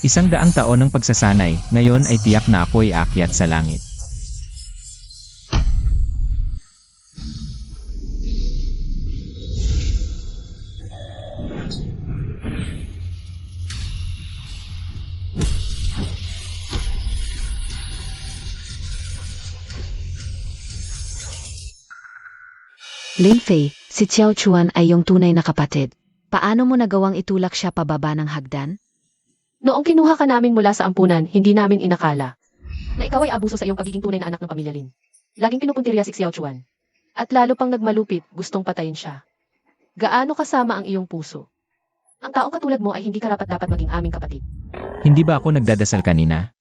100 taon ng pagsasanay, ngayon ay tiyak na ako'y aakyat sa langit. Lin Fei, si Xiao Chuan ay iyong tunay na kapatid. Paano mo nagawang itulak siya pababa ng hagdan? Noong kinuha ka namin mula sa ampunan, hindi namin inakala na ikaw ay abuso sa iyong pagiging tunay na anak ng pamilya Lin. Laging pinupuntirya si Xiao Chuan. At lalo pang nagmalupit, gustong patayin siya. Gaano kasama ang iyong puso? Ang taong katulad mo ay hindi karapat-dapat maging aming kapatid. Hindi ba ako nagdadasal kanina?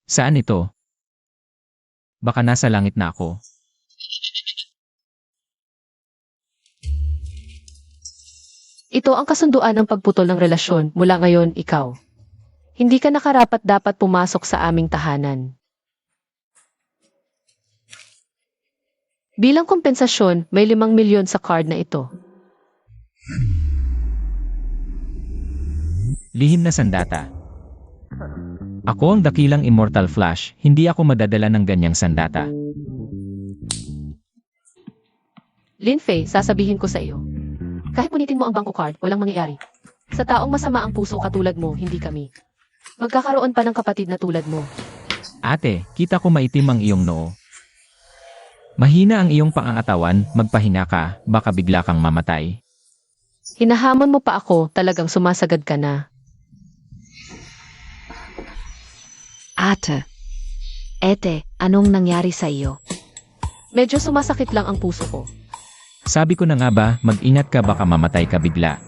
Saan ito? Baka nasa langit na ako. Ito ang kasunduan ng pagputol ng relasyon. Mula ngayon, ikaw. Hindi ka nakarapat-dapat pumasok sa aming tahanan. Bilang kompensasyon, may 5 milyon sa card na ito. Lihim na sandata. Ako ang dakilang Immortal Flash, hindi ako madadala ng ganyang sandata. Lin Fei, sasabihin ko sa iyo. Kahit punitin mo ang bangko card, walang mangyayari. Sa taong masama ang puso katulad mo, hindi kami. Magkakaroon pa ng kapatid na tulad mo. Ate, kita ko maitim ang iyong noo. Mahina ang iyong pangangatawan, magpahinga ka, baka bigla kang mamatay. Hinahamon mo pa ako, talagang sumasagad ka na. Ate. Ete, anong nangyari sa iyo? Medyo sumasakit lang ang puso ko. Sabi ko na nga ba, mag-ingat ka baka mamatay ka bigla.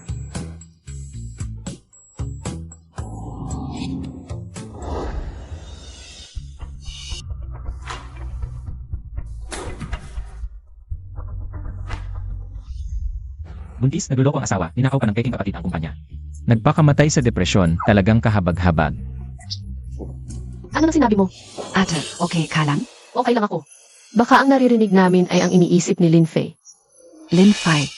Buntis, nagluloko ang asawa, ninakaw pa ng peking kapatid ang kumpanya. Nagpakamatay sa depresyon, talagang kahabag-habag. Ano nang sinabi mo? Ate, okay ka lang? Okay lang ako. Baka ang naririnig namin ay ang iniisip ni Lin Fei. Lin Fei.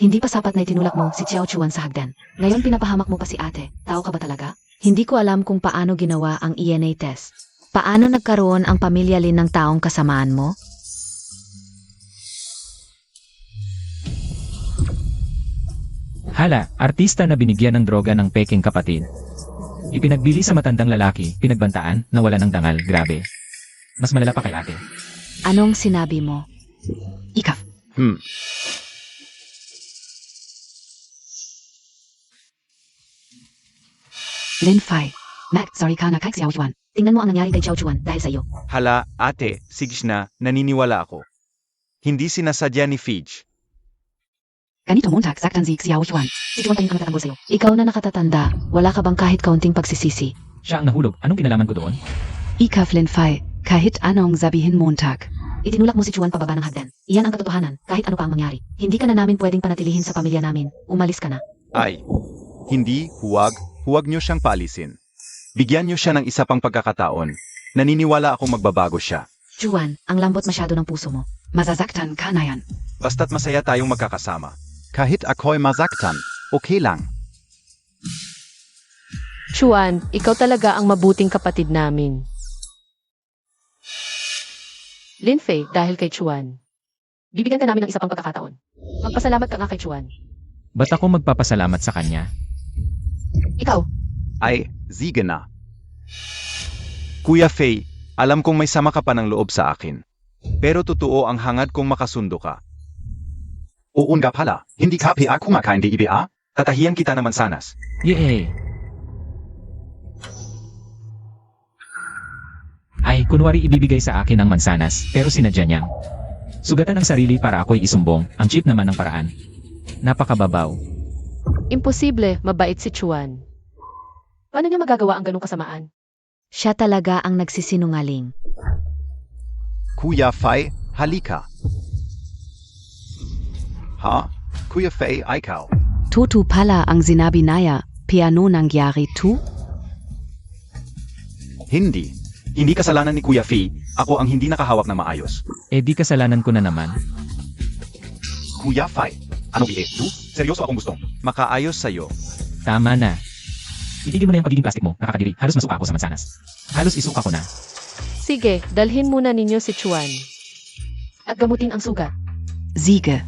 Hindi pa sapat na itinulak mo si Xiao Chuan sa hagdan. Ngayon pinapahamak mo pa si ate. Tao ka ba talaga? Hindi ko alam kung paano ginawa ang ENA test. Paano nagkaroon ang pamilya Lin ng taong kasamaan mo? Hala, artista na binigyan ng droga ng peking kapatid. Ipinagbili sa matandang lalaki, pinagbantaan, nawala ng dangal, grabe. Mas malala pa kay ate. Anong sinabi mo? Ikaf. Lin Fei. Mac, sorry ka na kay Xiao Chuan. Tingnan mo ang nangyari kay Xiao Chuan dahil sa iyo. Hala, ate, sige na, naniniwala ako. Hindi sinasadya ni Fij. Ganito Montag, saktan si Xiao Chuan. Si Chuan pa rin ang natatanggol sa iyo. Ikaw na nakatatanda, wala ka bang kahit kaunting pagsisisi? Siya ang nahulog, anong kinalaman ko doon? Ikaf Lin Fei, kahit anong sabihin Montag. Itinulak mo si Chuan pababa ng hagdan. Iyan ang katotohanan, kahit ano pa ang mangyari. Hindi ka na namin pwedeng panatilihin sa pamilya namin. Umalis ka na. Ay, hindi, huwag niyo siyang paalisin. Bigyan niyo siya ng isa pang pagkakataon. Naniniwala akong magbabago siya. Chuan, ang lambot masyado ng puso mo. Masasaktan ka na yan. Basta't masaya tayong magkakasama. Kahit ako'y masaktan, okay lang. Chuan, ikaw talaga ang mabuting kapatid namin. Lin Fei, dahil kay Chuan. Bibigyan ka namin ng isa pang pagkakataon. Magpasalamat ka nga kay Chuan. Ba't ako magpapasalamat sa kanya? Ikaw, Ay, sige na. Kuya Fei, alam kong may sama ka pa ng loob sa akin. Pero totoo ang hangad kong makasundo ka. Oo nga pala, hindi ka pa kumakain di iba? Tatahiyan kita ng mansanas. Yay! Ay, kunwari ibibigay sa akin ang mansanas, pero sinadya niyang. Sugatan ang sarili para ako'y isumbong, ang cheap naman ng paraan. Napakababaw. imposible, mabait si Chuan. Paano niya magagawa ang ganong kasamaan? Siya talaga ang nagsisinungaling. Kuya Fei, halika. Ha? Kuya Fei, ikaw. Tutu pala ang sinabi naya, piano nangyari tu? Hindi. Hindi kasalanan ni Kuya Fei. Ako ang hindi nakahawak na maayos. Eh di kasalanan ko na naman. Kuya Fei, ano tu? Seryoso akong gustong. Makaayos sa'yo. Tama na. Itigil mo na yung pagiging plastic mo, nakakadiri. Halos masuka ako sa mansanas. Halos isuka ko na. Sige, dalhin muna ninyo si Chuan. At gamutin ang sugat. Sige.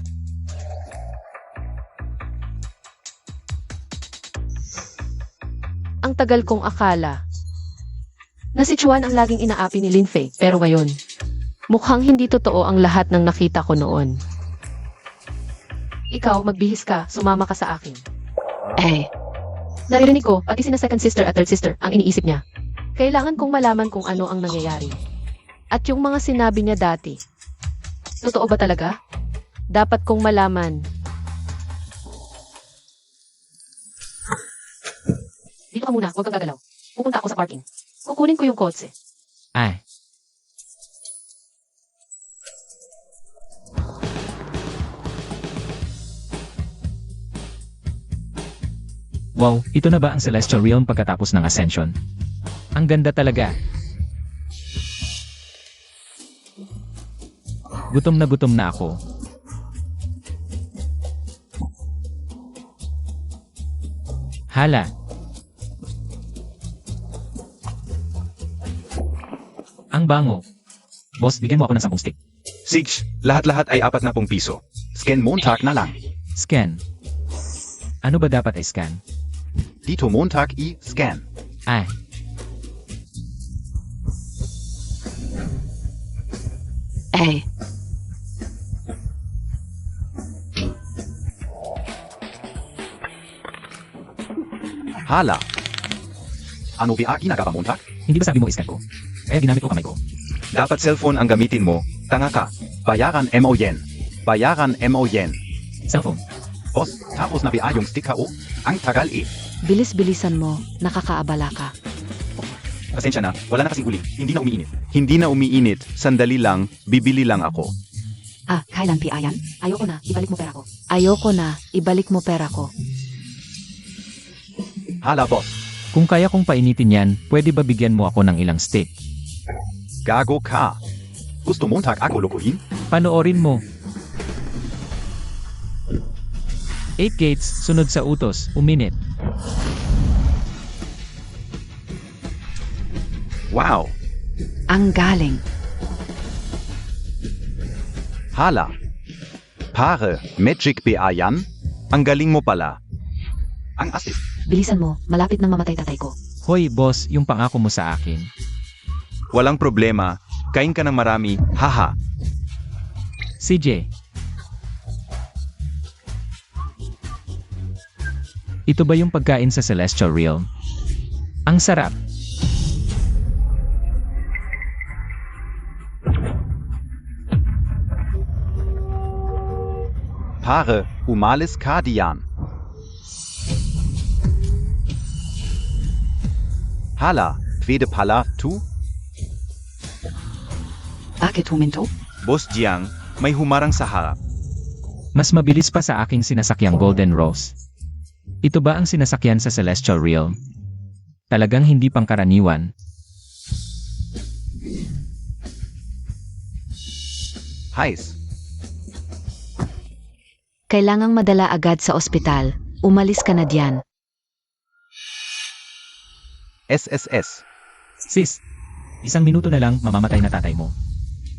Ang tagal kong akala na si Chuan ang laging inaapi ni Lin Fei, pero ngayon, mukhang hindi totoo ang lahat ng nakita ko noon. Ikaw, magbihis ka, sumama ka sa akin. Naririnig ko, pati sina second sister at third sister, ang iniisip niya. Kailangan kong malaman kung ano ang nangyayari. At yung mga sinabi niya dati, totoo ba talaga? Dapat kong malaman. Dito ka muna, huwag kang gagalaw. Pupunta ako sa parking. Kukunin ko yung kotse. Ay. Wow, ito na ba ang Celestial Realm pagkatapos ng Ascension? Ang ganda talaga. Gutom na ako. Hala. Ang bango. Boss, bigyan mo ako ng 10 stick. Sige, lahat-lahat ay 40 piso. Scan Montag na lang. Scan. Ano ba dapat i-scan? Dito Montag i-scan. Ay. Hala. Ano ba ginagawa Montag? Hindi ba sabi mo i-scan ko? Kaya ginamit ko kamay ko. Dapat cellphone ang gamitin mo. Tanga ka. Bayaran mo yen. Bayaran mo yen. Cellphone. Boss, tapos na ba yung sticker o? Ang tagal eh. Bilis-bilisan mo, nakakaabala ka. Pasensya na, wala na kasing uli. Hindi na umiinit. Hindi na umiinit. Sandali lang. Bibili lang ako. Kailan piayan? Ayoko na, ibalik mo pera ko. Ayoko na, ibalik mo pera ko. Hala boss. Kung kaya kong painitin yan, pwede ba bigyan mo ako ng ilang stick? Gago ka. Gusto Montag ako lokohin? Panoorin mo. 8 gates, sunod sa utos, uminit. Wow. Ang galing. Hala. Pare, magic ba yan? Ang galing mo pala. Ang assist. Bilisan mo, malapit nang mamatay tatay ko. Hoy boss, yung pangako mo sa akin. Walang problema. Kain ka ng marami. Haha. CJ. Ito ba yung pagkain sa Celestial Realm? Ang sarap. Pare, umalis ka diyan. Hala, pwede pala tu? Bakit huminto? Boss Jiang, may humarang sa harap. Mas mabilis pa sa aking sinasakyang Golden Rose. Ito ba ang sinasakyan sa Celestial Realm? Talagang hindi pangkaraniwan. Heiß. Kailangang madala agad sa ospital. Umalis ka na diyan. SSS. Sis, 1 minuto na lang mamamatay na tatay mo.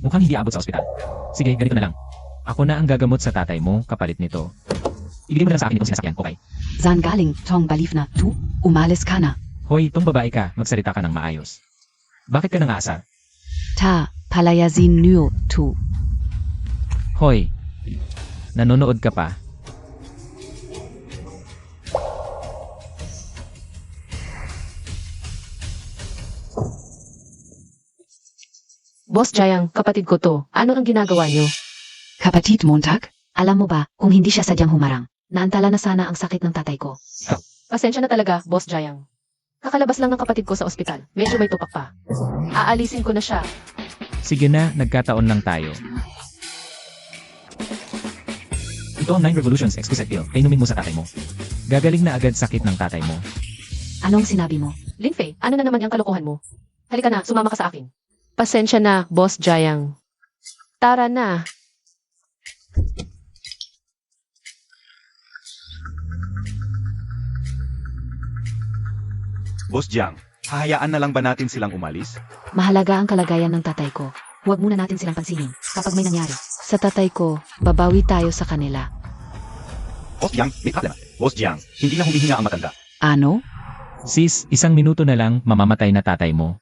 Mukhang hindi abot sa ospital. Sige, ganito na lang. Ako na ang gagamot sa tatay mo kapalit nito. Ibigay mo na lang sa akin itong sinasakyan, okay? Saan galing, Tong Balifna? Tu, umalis ka na. Hoy, tong babae ka, magsalita ka ng maayos. Bakit ka nangaasar? Ta, palayazin niyo, tu. Hoy, nanonood ka pa? Boss Jayang, kapatid ko to. Ano ang ginagawa niyo? Kapatid Montag? Alam mo ba, kung hindi siya sadyang humarang, naantala na sana ang sakit ng tatay ko. Pasensya na talaga, Boss Jayang. Kakalabas lang ng kapatid ko sa ospital. Medyo may tupak pa. Aalisin ko na siya. Sige na, nagkataon lang tayo. Ito ang 9 Revolutions Exquisite Pill. Kainumin mo sa tatay mo. Gagaling na agad sakit ng tatay mo. Anong sinabi mo? Lin Fei, ano na naman yung kalokohan mo? Halika na, sumama ka sa akin. Pasensya na, Boss Jayang. Tara na. Boss Jiang, hahayaan na lang ba natin silang umalis? Mahalaga ang kalagayan ng tatay ko. Huwag muna natin silang pansinin kapag may nangyari. Sa tatay ko, babawi tayo sa kanila. Boss Jiang, may problema. Boss Jiang, hindi na humihinga ang matanda. Ano? Sis, 1 minuto na lang mamamatay na tatay mo.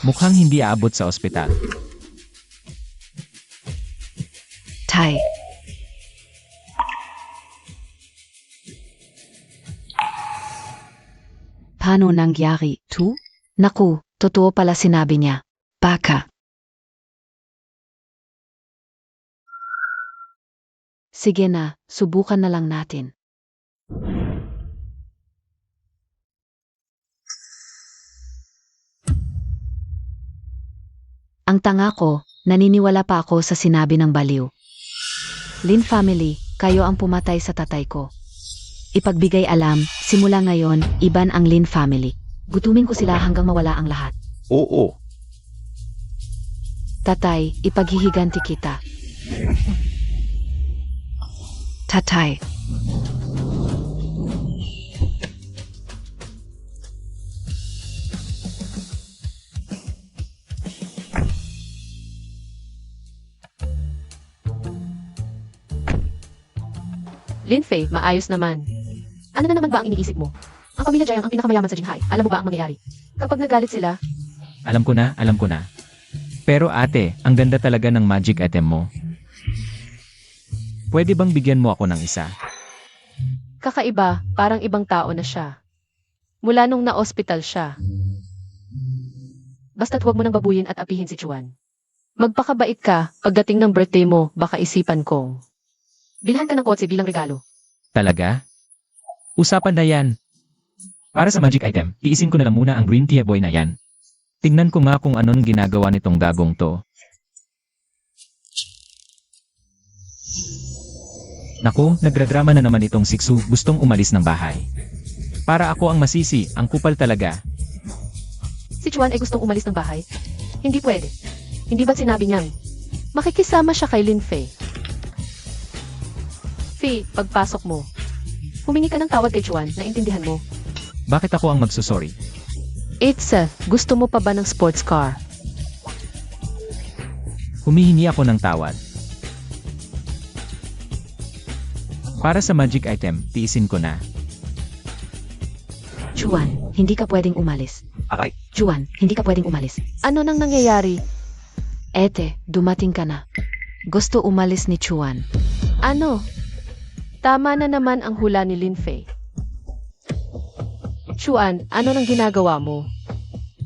Mukhang hindi aabot sa ospital. Tay. Paano nangyari, tu? Naku, totoo pala sinabi niya. Baka. Sige na, subukan na lang natin. Ang tanga ko, naniniwala pa ako sa sinabi ng baliw. Lin family, kayo ang pumatay sa tatay ko. Ipagbigay alam, simula ngayon, iban ang Lin family. Gutumin ko sila hanggang mawala ang lahat. Oo. Tatay, ipaghihiganti kita. Tatay. Lin Fei, maayos naman. Ano na naman ba ang iniisip mo? Ang pamilya Jiang ang pinakamayaman sa Jinghai. Alam mo ba ang mangyayari? Kapag nagalit sila, Alam ko na, alam ko na. Pero ate, ang ganda talaga ng magic item mo. Pwede bang bigyan mo ako ng isa? kakaiba, parang ibang tao na siya. Mula nung na-ospital siya. Basta't huwag mo nang babuyin at apihin si Chuan. Magpakabait ka, pagdating ng birthday mo, baka isipan kong bilhan ka ng kotse bilang regalo. Talaga? Usapan na yan. Para sa magic item, iisin ko na lang muna ang green tea boy na yan. Tingnan ko nga kung anong ginagawa nitong gagong to. Naku, nagradrama na naman itong Siksu, gustong umalis ng bahay. Para ako ang masisi, ang kupal talaga. Si Chuan ay gustong umalis ng bahay. Hindi pwede. Hindi ba sinabi niyang makikisama siya kay Lin Fei? Fei, pagpasok mo, humingi ka ng tawad kay Chuan, naintindihan mo. Bakit ako ang magsusorry? Itza, gusto mo pa ba ng sports car? Humihingi ako ng tawad. Para sa magic item, tiisin ko na. Chuan, hindi ka pwedeng umalis. Aray, Chuan, hindi ka pwedeng umalis. Ano nang nangyayari? Ete, dumating ka na. Gusto umalis ni Chuan. Ano? Tama na naman ang hula ni Lin Fei. Chuan, ano nang ginagawa mo?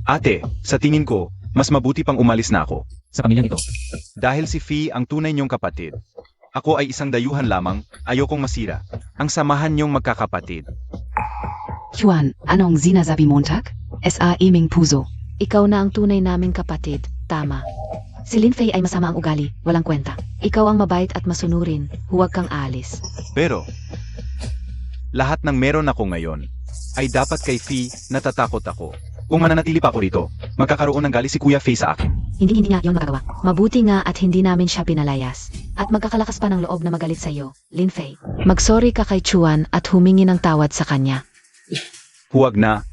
Ate, sa tingin ko, mas mabuti pang umalis na ako. Sa pamilyang ito, Dahil si Fee ang tunay niyong kapatid. Ako ay isang dayuhan lamang, ayokong masira. Ang samahan niyong magkakapatid. Chuan, anong sinasabi Montag? S.A. Iming Puzo. Ikaw na ang tunay naming kapatid, tama. Si Lin Fei ay masama ang ugali, walang kwenta. Ikaw ang mabait at masunurin, huwag kang alis. Pero, lahat ng meron ako ngayon, ay dapat kay Fee natatakot ako. kung mananatili pa ako rito, magkakaroon ng galit si Kuya Fei sa akin. Hindi niya yon magagawa. Mabuti nga at hindi namin siya pinalayas. At magkakalakas pa ng loob na magalit sa iyo, Lin Fei. Magsorry ka kay Chuan at humingi ng tawad sa kanya. Huwag na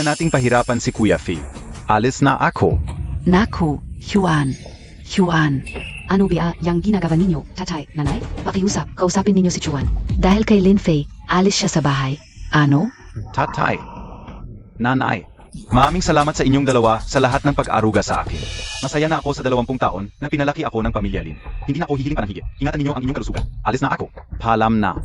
nating pahirapan si Kuya Fee. Alis na ako. Naku, Chuan. Ano ba yung ginagawa ninyo, tatay, nanay? Pakiusap, kausapin ninyo si Chuan. Dahil kay Lin Fei, alis siya sa bahay. Ano? Tatay. Nanay. Maraming salamat sa inyong dalawa sa lahat ng pag-aruga sa akin. Masaya na ako sa 20 taon na pinalaki ako ng pamilya Lin. Hindi na ako hihiling pa ng higit. Ingatan ninyo ang inyong kalusugan. Alis na ako. Paalam na.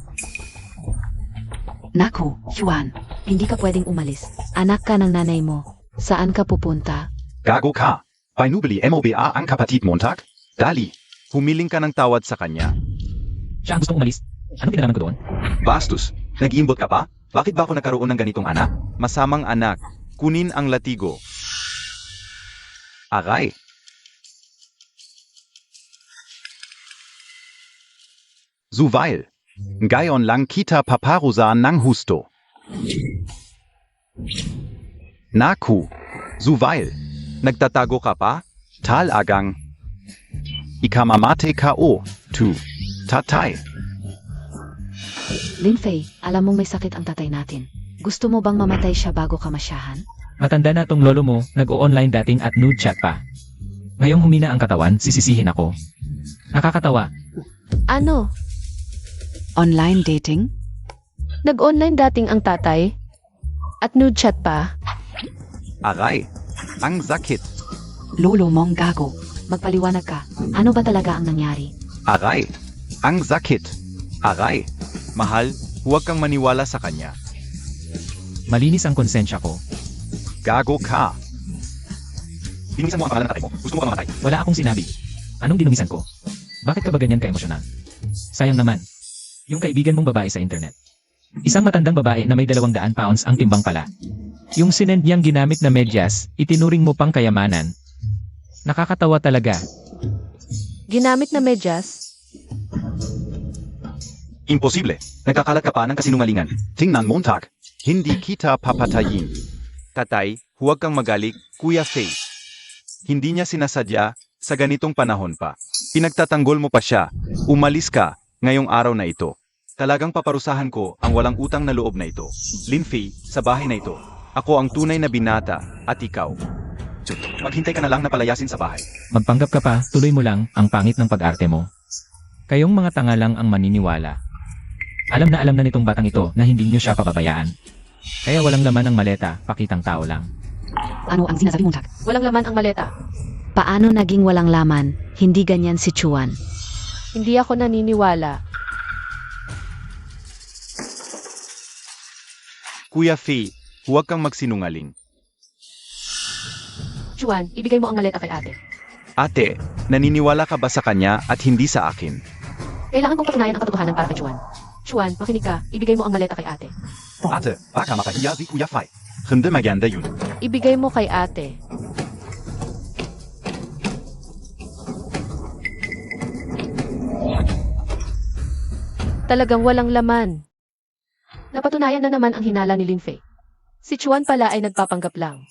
Naku, Chuan. Hindi ka pwedeng umalis. Anak ka ng nanay mo. Saan ka pupunta? Gago ka. Painubili MOBA ang kapatid Montag? Dali. Humiling ka ng tawad sa kanya. siya ang gustong umalis. Anong kinalaman ko doon? Bastos. Nag-iimbot ka pa? Bakit ba ako nagkaroon ng ganitong anak? Masamang anak, kunin ang latigo. Aray. Zuvail. Ngayon lang kita paparusa ng husto. Naku. Zuvail. Nagtatago ka pa? Talagang. Ikamamate ka o. Tu. Tatay. Lin Fei, alam mong may sakit ang tatay natin. Gusto mo bang mamatay siya bago ka masyahan? Matanda na tong lolo mo, nag-o-online dating at nude chat pa. Ngayong humina ang katawan, sisisihin ako. Nakakatawa. Ano? Online dating? Nag-online dating ang tatay? At nude chat pa? Aray, ang sakit. Lolo mong gago. Magpaliwanag ka. Ano ba talaga ang nangyari? Aray, ang sakit. Aray, mahal, huwag kang maniwala sa kanya. Malinis ang konsensya ko. Gago ka. Dinumisan mo ang pangalan ng tatay mo. Gusto mo bang mamatay? Wala akong sinabi. Anong dinumisan ko? Bakit ka ba ganyan ka-emosyonal? Sayang naman. Yung kaibigan mong babae sa internet. Isang matandang babae na may 200 pounds ang timbang pala. Yung sinend niyang ginamit na medyas, itinuring mo pang kayamanan. Nakakatawa talaga. Ginamit na medyas? Imposible. Nagkakalat ka pa ng kasinungalingan. Tingnan Montag. Hindi kita papatayin. Tatay, huwag kang magalit, Kuya Faye. Hindi niya sinasadya sa ganitong panahon pa. Pinagtatanggol mo pa siya. Umalis ka ngayong araw na ito. Talagang paparusahan ko ang walang utang na loob na ito. Lin Faye, sa bahay na ito. Ako ang tunay na binata at ikaw. Maghintay ka na lang na palayasin sa bahay. Magpanggap ka pa, tuloy mo lang ang pangit ng pag-arte mo. Kayong mga tanga lang ang maniniwala. Alam na nitong batang ito na hindi niyo siya papabayaan. Kaya walang laman ang maleta, pakitang tao lang. Ano ang sinasabi mo, Tak? Walang laman ang maleta. Paano naging walang laman? Hindi ganyan si Chuan. Hindi ako naniniwala. Kuya Faye, huwag kang magsinungaling. Chuan, ibigay mo ang maleta kay ate. Ate, naniniwala ka ba sa kanya at hindi sa akin? Kailangan kong patunayan ang katotohanan para kay Chuan. Chuan, makinig ka. Ibigay mo ang maleta kay ate. Ate, baka makahiya si Kuya Faye. Hindi maganda yun. Ibigay mo kay ate. Talagang walang laman. Napatunayan na naman ang hinala ni Lin Fei. Si Chuan pala ay nagpapanggap lang.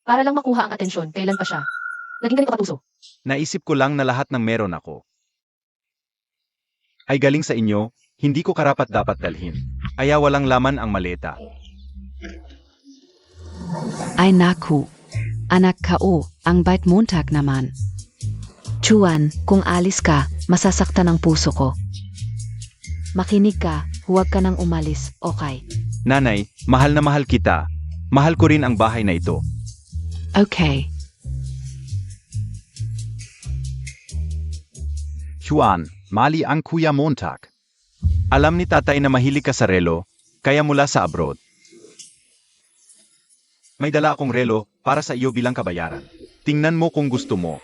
Para lang makuha ang atensyon, kailan pa siya. Naging ganito katuso. Naisip ko lang na lahat ng meron ako ay galing sa inyo, hindi ko karapat dapat dalhin. Kaya walang laman ang maleta. Ay naku. Anak ka ang bait Montag naman. Chuan, kung alis ka, masasaktan ang puso ko. Makinig ka, huwag ka nang umalis, okay? Nanay, mahal na mahal kita. Mahal ko rin ang bahay na ito. Okay. Juan, mali ang Kuya Montag. Alam ni tatay na mahilig ka sa relo, kaya mula sa abroad. May dala akong relo para sa iyo bilang kabayaran. Tingnan mo kung gusto mo.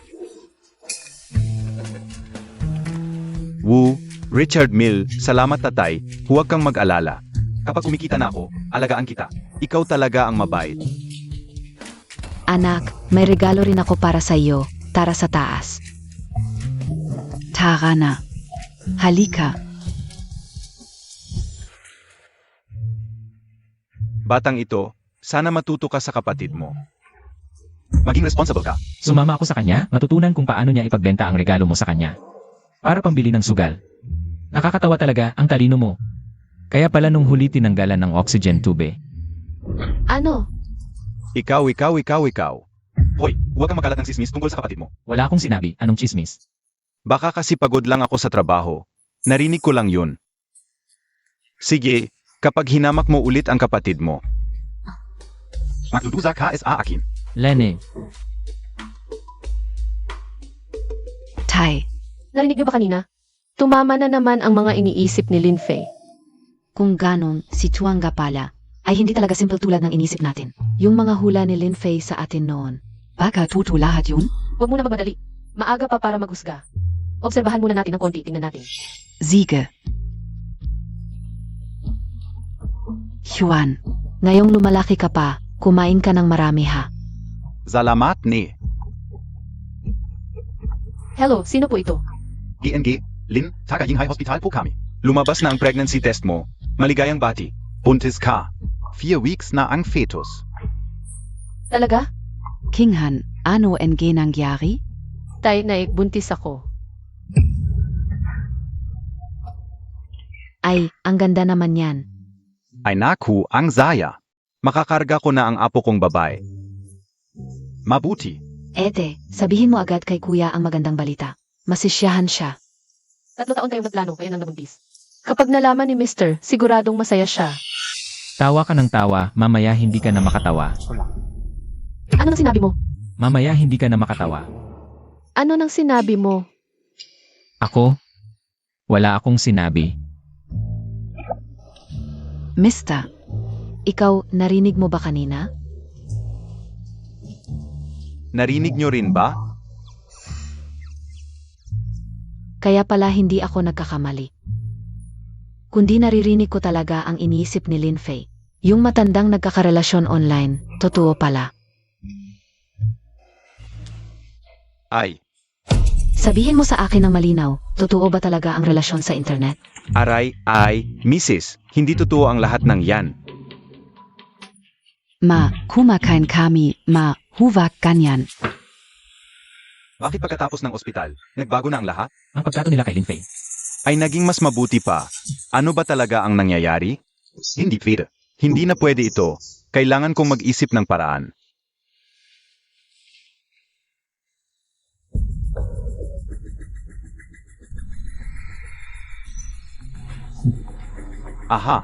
Wu, Richard Mill, salamat tatay, huwag kang mag-alala. Kapag kumikita na ako, alagaan kita. Ikaw talaga ang mabait. Anak, may regalo rin ako para sa iyo. Tara sa taas. Tara na. Halika. Batang ito, sana matuto ka sa kapatid mo. Maging responsible ka. Sumama ako sa kanya, matutunan kung paano niya ipagbenta ang regalo mo sa kanya. Para pambili ng sugal. Nakakatawa talaga ang talino mo. Kaya pala nung huli tinanggalan ng oxygen tube. Ano? Ikaw. Hoy, huwag kang magkalat ng sismis tungkol sa kapatid mo. Wala akong sinabi, anong chismis? Baka kasi pagod lang ako sa trabaho. Narinig ko lang yun. Sige, kapag hinamak mo ulit ang kapatid mo. Magdudusa ka is aakin. Lenny, Tay, Narinig niyo ba kanina? Tumama na naman ang mga iniisip ni Lin Fei. kung ganon, si Chuan nga pala, ay hindi talaga simple tulad ng inisip natin. Yung mga hula ni Lin Fei sa atin noon. Baka tutu lahat yun? Huwag muna magmadali. Maaga pa para maghusga. Obserbahan muna natin ng konti, tingnan natin. Siege. Juan, ngayong lumalaki ka pa, kumain ka ng marami ha. Salamat ni. Hello, sino po ito? GNG, Lin, Takaying High Hospital po kami. Lumabas na ang pregnancy test mo. Maligayang bati. Buntis ka. 4 weeks na ang fetus. Talaga? Kinghan, ano ang nangyari? Tay, buntis ako. Ay, ang ganda naman yan. Ay naku, ang saya. Makakarga ko na ang apo kong babae. Mabuti. Ete, sabihin mo agad kay kuya ang magandang balita. Masisyahan siya. 3 taon kayong nagplano, kaya nang nabuntis. Kapag nalaman ni Mr., siguradong masaya siya. Tawa ka ng tawa, mamaya hindi ka na makatawa. Ano nang sinabi mo? Mamaya hindi ka na makatawa. Ano nang sinabi mo? Ako? Wala akong sinabi. Mista, ikaw narinig mo ba kanina? Narinig nyo rin ba? Kaya pala hindi ako nagkakamali. Kundi naririnig ko talaga ang iniisip ni Lin Fei. Yung matandang nagkakarelasyon online, totoo pala. Ay, Sabihin mo sa akin ng malinaw, totoo ba talaga ang relasyon sa internet? aray, Mrs., hindi totoo ang lahat ng yan. Ma, kumakain kami, ma, huwag ganyan. Bakit pagkatapos ng ospital, nagbago na ang lahat? Ang pagtrato nila kay Lin Fei. Ay naging mas mabuti pa. Ano ba talaga ang nangyayari? Hindi pwede. Hindi na pwede ito. Kailangan kong mag-isip ng paraan. Aha!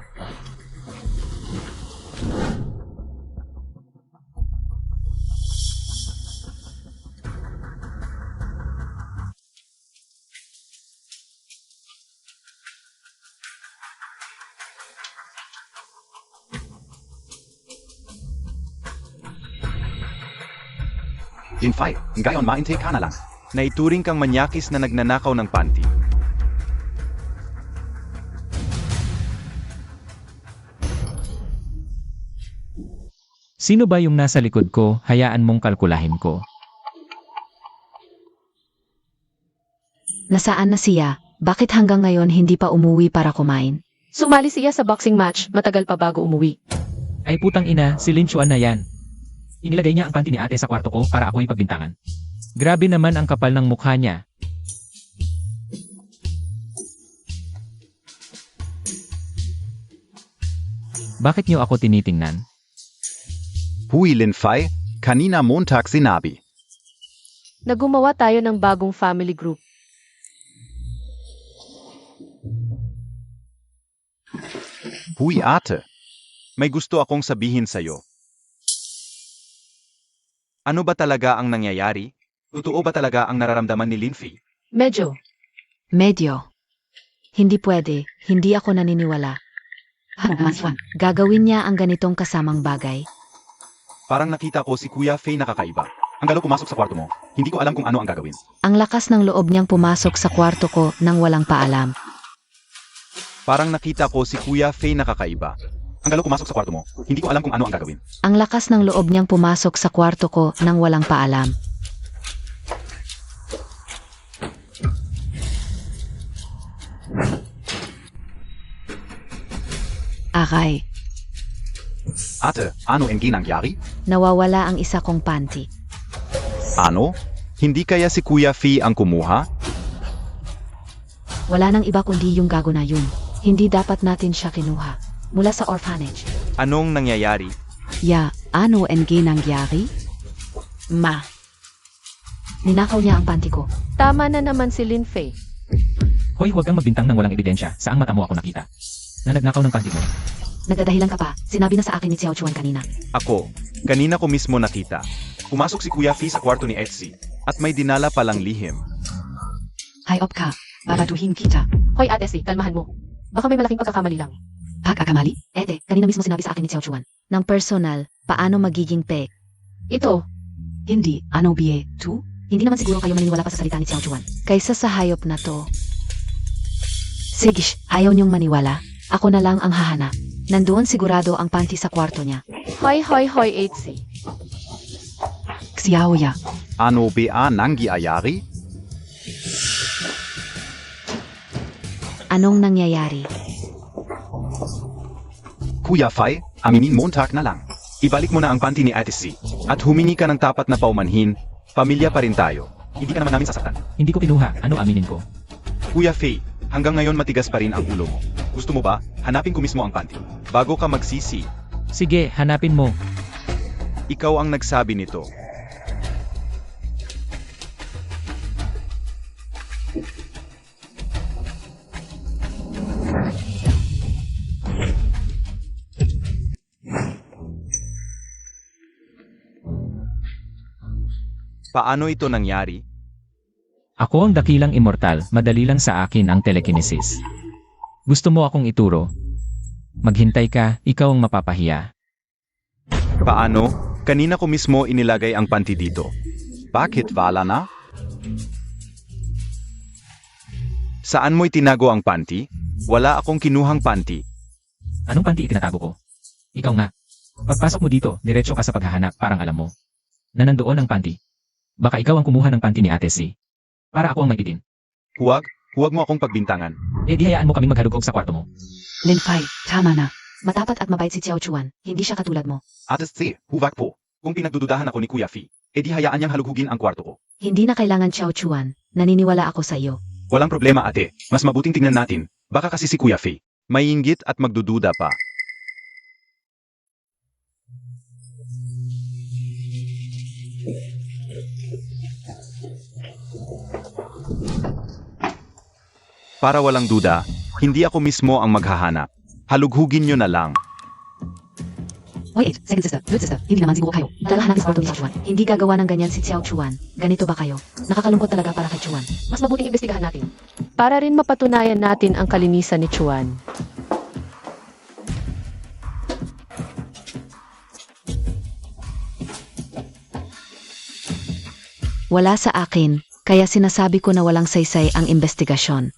Jinfai, ngayon mainte ka na lang. Naituring kang manyakis na nagnanakaw ng panty. Sino ba yung nasa likod ko, hayaan mong kalkulahin ko. Nasaan na siya? Bakit hanggang ngayon hindi pa umuwi para kumain? Sumali siya sa boxing match, matagal pa bago umuwi. Ay putang ina, si Lin Chuan na yan. Inilagay niya ang panty ni ate sa kwarto ko para ako ipagbintangan. Grabe naman ang kapal ng mukha niya. Bakit niyo ako tinitingnan? Hui Linfei, kanina Montag sinabi. Nagumawa tayo ng bagong family group. Hui ate, may gusto akong sabihin sa'yo. Ano ba talaga ang nangyayari? Totoo ba talaga ang nararamdaman ni Linfei? Medyo. Medyo. Hindi pwede, hindi ako naniniwala. Gagawin niya ang ganitong kasamang bagay. Parang nakita ko si Kuya Fei nakakaiba. Ang galaw pumasok sa kwarto mo. Hindi ko alam kung ano ang gagawin. Ang lakas ng loob niyang pumasok sa kwarto ko nang walang paalam. Parang nakita ko si Kuya Fei nakakaiba. Ang galaw pumasok sa kwarto mo. Hindi ko alam kung ano ang gagawin. Ang lakas ng loob niyang pumasok sa kwarto ko nang walang paalam. Aray, Ate, ano ang ginangyari? nawawala ang isa kong panty. Ano? Hindi kaya si Kuya Fei ang kumuha? Wala nang iba kundi yung gago na yun. Hindi dapat natin siya kinuha. Mula sa orphanage. Anong nangyayari? Ya, ano ang ginangyari? Ma. Ninakaw niya ang panty ko. Tama na naman si Lin Fei. Hoy, huwag kang magbintang ng walang ebidensya. Saang mata mo ako nakita? Na nagnakaw ng panty mo. Nagdadahilan ka pa. Sinabi na sa akin ni Xiao Chuan kanina. Ako, kanina ko mismo nakita. Pumasok si Kuya Fei sa kwarto ni Etsy. At may dinala palang lihim. Hayop ka. Baraduhin kita. Hoy ate si, kalmahan mo. Baka may malaking pagkakamali lang. Pagkakamali? Ete, kanina mismo sinabi sa akin ni Xiao Chuan. Nang personal, paano magiging pe? Ito, Hindi. Ano biye? Tu? Hindi naman siguro kayo maniniwala pa sa salita ni Xiao Chuan. Kaysa sa hayop na to. Sige, ayaw niyong maniwala. Ako na lang ang hahanap. Nandoon sigurado ang panty sa kwarto niya. hoy 8C. Xiao ya. Ano ba nangyayari? Anong nangyayari? Kuya Fei, aminin Montag na lang. Ibalik mo na ang panty ni Etsy. At humingi ka ng tapat na paumanhin, pamilya pa rin tayo. Hindi ka naman namin sasaktan. Hindi ko kinuha. Ano aminin ko? Kuya Fei, hanggang ngayon matigas pa rin ang ulo mo. Gusto mo ba? Hanapin ko mismo ang panty. Bago ka magsisi, Sige, hanapin mo. Ikaw ang nagsabi nito. Paano ito nangyari? Ako ang dakilang immortal, madali lang sa akin ang telekinesis. Gusto mo akong ituro? Maghintay ka, ikaw ang mapapahiya. Paano? Kanina ko mismo inilagay ang panty dito. Bakit wala na? Saan mo'y tinago ang panty? Wala akong kinuhang panty. Anong panty itinatago ko? Ikaw nga. Pagpasok mo dito, diretso ka sa paghahanap, parang alam mo na nandoon ang panty. Baka ikaw ang kumuha ng panty ni Ate C. Para ako ang maibitin. Huwag mo akong pagbintangan. Eh di hayaan mo kaming maghalugog sa kwarto mo. Lin Fei, tama na. Matapat at mabait si Xiao Chuan. Hindi siya katulad mo. Ate C, huwag po. Kung pinagdududahan ako ni Kuya Fi, edi hayaan niyang halughugin ang kwarto ko. Hindi na kailangan Xiao Chuan. Naniniwala ako sa iyo. Walang problema ate, mas mabuting tingnan natin. Baka kasi si Kuya Fi. May inggit at magdududa pa. Para walang duda, hindi ako mismo ang maghahanap. Halughugin nyo na lang. Wait, second sister, third sister, hindi naman siguro kayo. Dalahan natin sa kwarto ni Xiao Chuan. Hindi gagawa ng ganyan si Xiao Chuan. Ganito ba kayo? Nakakalungkot talaga para kay Chuan. Mas mabuting imbestigahan natin. Para rin mapatunayan natin ang kalinisan ni Chuan. Wala sa akin, kaya sinasabi ko na walang saysay ang investigasyon.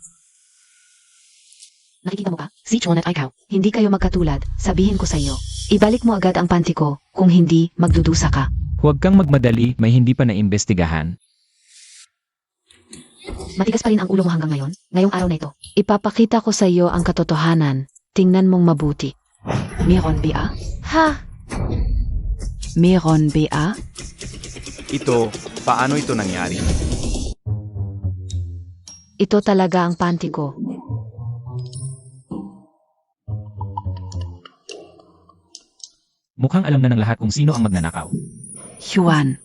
Nakikita mo ba? Si Chuan at ikaw. Hindi kayo magkatulad, sabihin ko sa iyo. Ibalik mo agad ang panty ko, kung hindi, magdudusa ka. Huwag kang magmadali, may hindi pa naimbestigahan. Matigas pa rin ang ulo mo hanggang ngayon, ngayong araw na ito. Ipapakita ko sa iyo ang katotohanan. Tingnan mong mabuti. Meron ba? Ha? Meron ba? Ito, paano ito nangyari? Ito talaga ang panty ko. Mukhang alam na ng lahat kung sino ang magnanakaw. Yuan.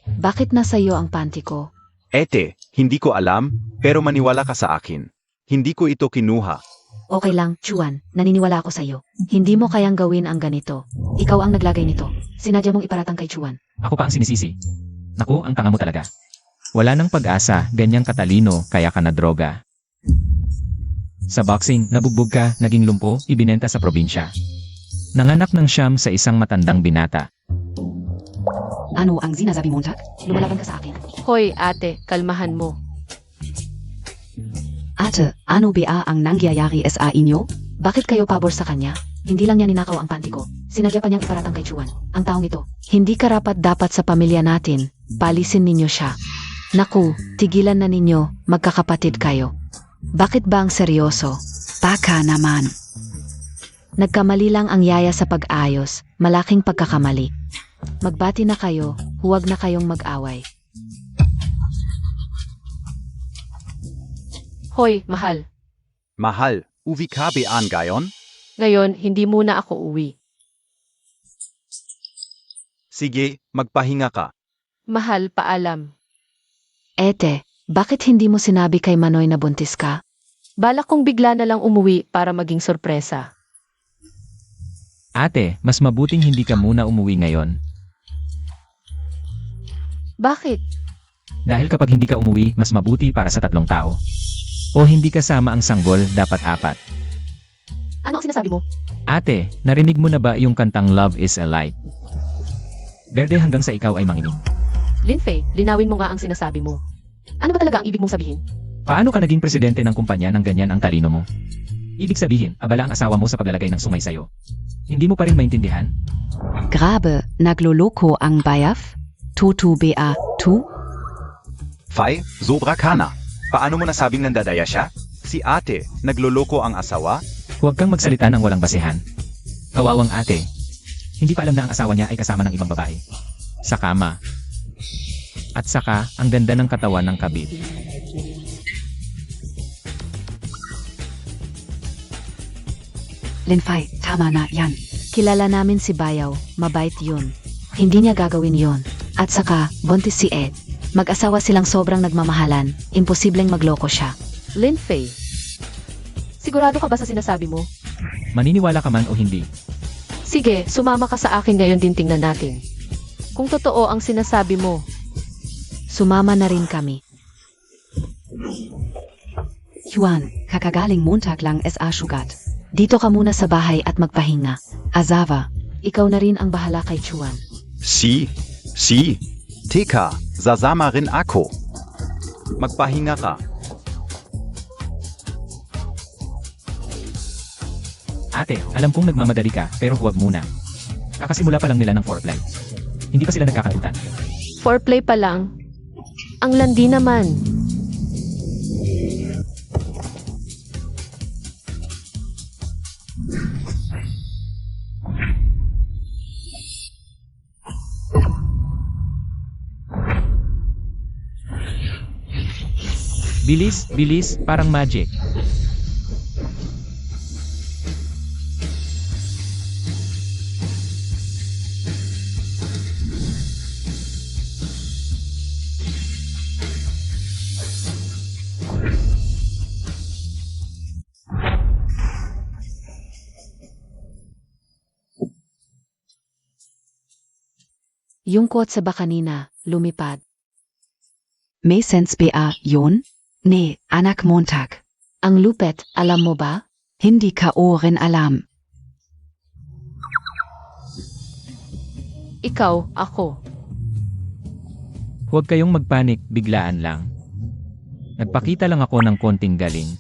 Bakit nasa iyo ang panty ko? Ete, hindi ko alam, pero maniwala ka sa akin. Hindi ko ito kinuha. Okay lang, Chuan. Naniniwala ako sa iyo. Hindi mo kayang gawin ang ganito. Ikaw ang naglagay nito. Sinadya mong iparatang kay Chuan. Ako pa ang sinisisi. Naku, ang tanga mo talaga. Wala nang pag-asa, ganyang katalino, kaya ka na droga. Sa boxing, nabugbog ka, naging lumpo, ibinenta sa probinsya. Nanganak ng siyam sa isang matandang binata. Ano ang sinasabi mo, Jack? Lumalaban ka sa akin. Hoy ate, kalmahan mo. Ate, ano ba ang nangyayari sa inyo? Bakit kayo pabor sa kanya? Hindi lang niya ninakaw ang panty ko. Sinadya pa niyang iparatang kay Chuan. Ang taong ito. Hindi karapat dapat sa pamilya natin. Palisin ninyo siya. Naku, tigilan na ninyo. Magkakapatid kayo. Bakit ba ang seryoso? Baka naman. Nagkamali lang ang yaya sa pag-ayos. Malaking pagkakamali. Magbati na kayo. Huwag na kayong mag-away. Hoy, mahal. Mahal, uwi ka bean gayon? Ngayon, hindi muna ako uwi. Sige, magpahinga ka. Mahal, paalam. Ete, bakit hindi mo sinabi kay Manoy na buntis ka? Balak kong bigla na lang umuwi para maging sorpresa. Ate, mas mabuting hindi ka muna umuwi ngayon. Bakit? Dahil kapag hindi ka umuwi, mas mabuti para sa 3 tao. O hindi kasama ang sanggol, dapat 4. Ano ang sinasabi mo? Ate, narinig mo na ba yung kantang Love is a Light? Berde hanggang sa ikaw ay manginig. Lin Fei, linawin mo nga ang sinasabi mo. Ano ba talaga ang ibig mong sabihin? Paano ka naging presidente ng kumpanya ng ganyan ang talino mo? Ibig sabihin, abala ang asawa mo sa paglalagay ng sungay sayo. Hindi mo pa rin maintindihan? Grabe, nagloloko ang bayaf? Tutu ba, tu? Fai, sobra ka na. Paano mo nasabing nandadaya siya? Si ate, nagloloko ang asawa? Huwag kang magsalita ng walang basehan. Kawawang ate. Hindi pa alam na ang asawa niya ay kasama ng ibang babae. Sa kama. At saka, ang ganda ng katawan ng kabit. Lin Fei, tama na yan. Kilala namin si Bayaw, mabait yun. Hindi niya gagawin yon. At saka, buntis si Ed. Mag-asawa silang sobrang nagmamahalan, imposibleng magloko siya. Lin Fei. Sigurado ka ba sa sinasabi mo? Maniniwala ka man o hindi. Sige, sumama ka sa akin ngayon din tingnan natin. Kung totoo ang sinasabi mo, Sumama na rin kami. Juan, kakagaling Montag lang SA Sugat. Dito ka muna sa bahay at magpahinga. Azava, Ikaw na rin ang bahala kay Chuan. Si. Teka, sasama rin ako. Magpahinga ka. Ate, alam kong nagmamadali ka, pero huwag muna. Kakasimula pa lang nila ng foreplay. Hindi pa sila nagkakagutan. foreplay pa lang. Ang landi naman. Bilis, parang magic. Yung quote sa ba kanina, lumipad. May sense ba, yun? Nee, anak Montag. Ang lupet, alam mo ba? Hindi ka rin alam. Ikaw, ako. Huwag kayong magpanik, biglaan lang. Nagpakita lang ako ng konting galing.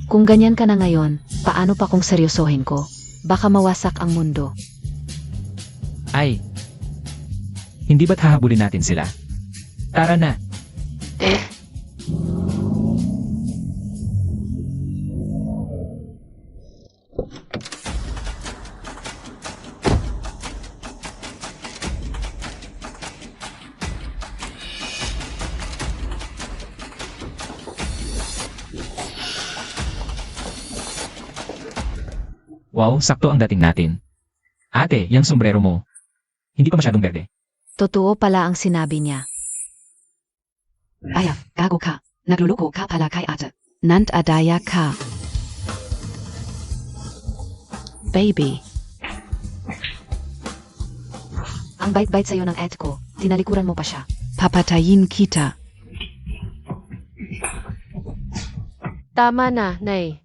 Kung ganyan ka na ngayon, paano pa kung seryosohin ko? Baka mawasak ang mundo. Ay, hindi ba't hahabulin natin sila? Tara na. Wow, sakto ang dating natin. Ate, yung sombrero mo. Hindi pa masyadong berde. Totoo pala ang sinabi niya. Ayaf, gago ka. Nagluloko ka pala kay ate. Nant adaya ka. Baby, Ang bait-bait sa'yo ng Ed ko, tinalikuran mo pa siya. papatayin kita. Tama na, Nay.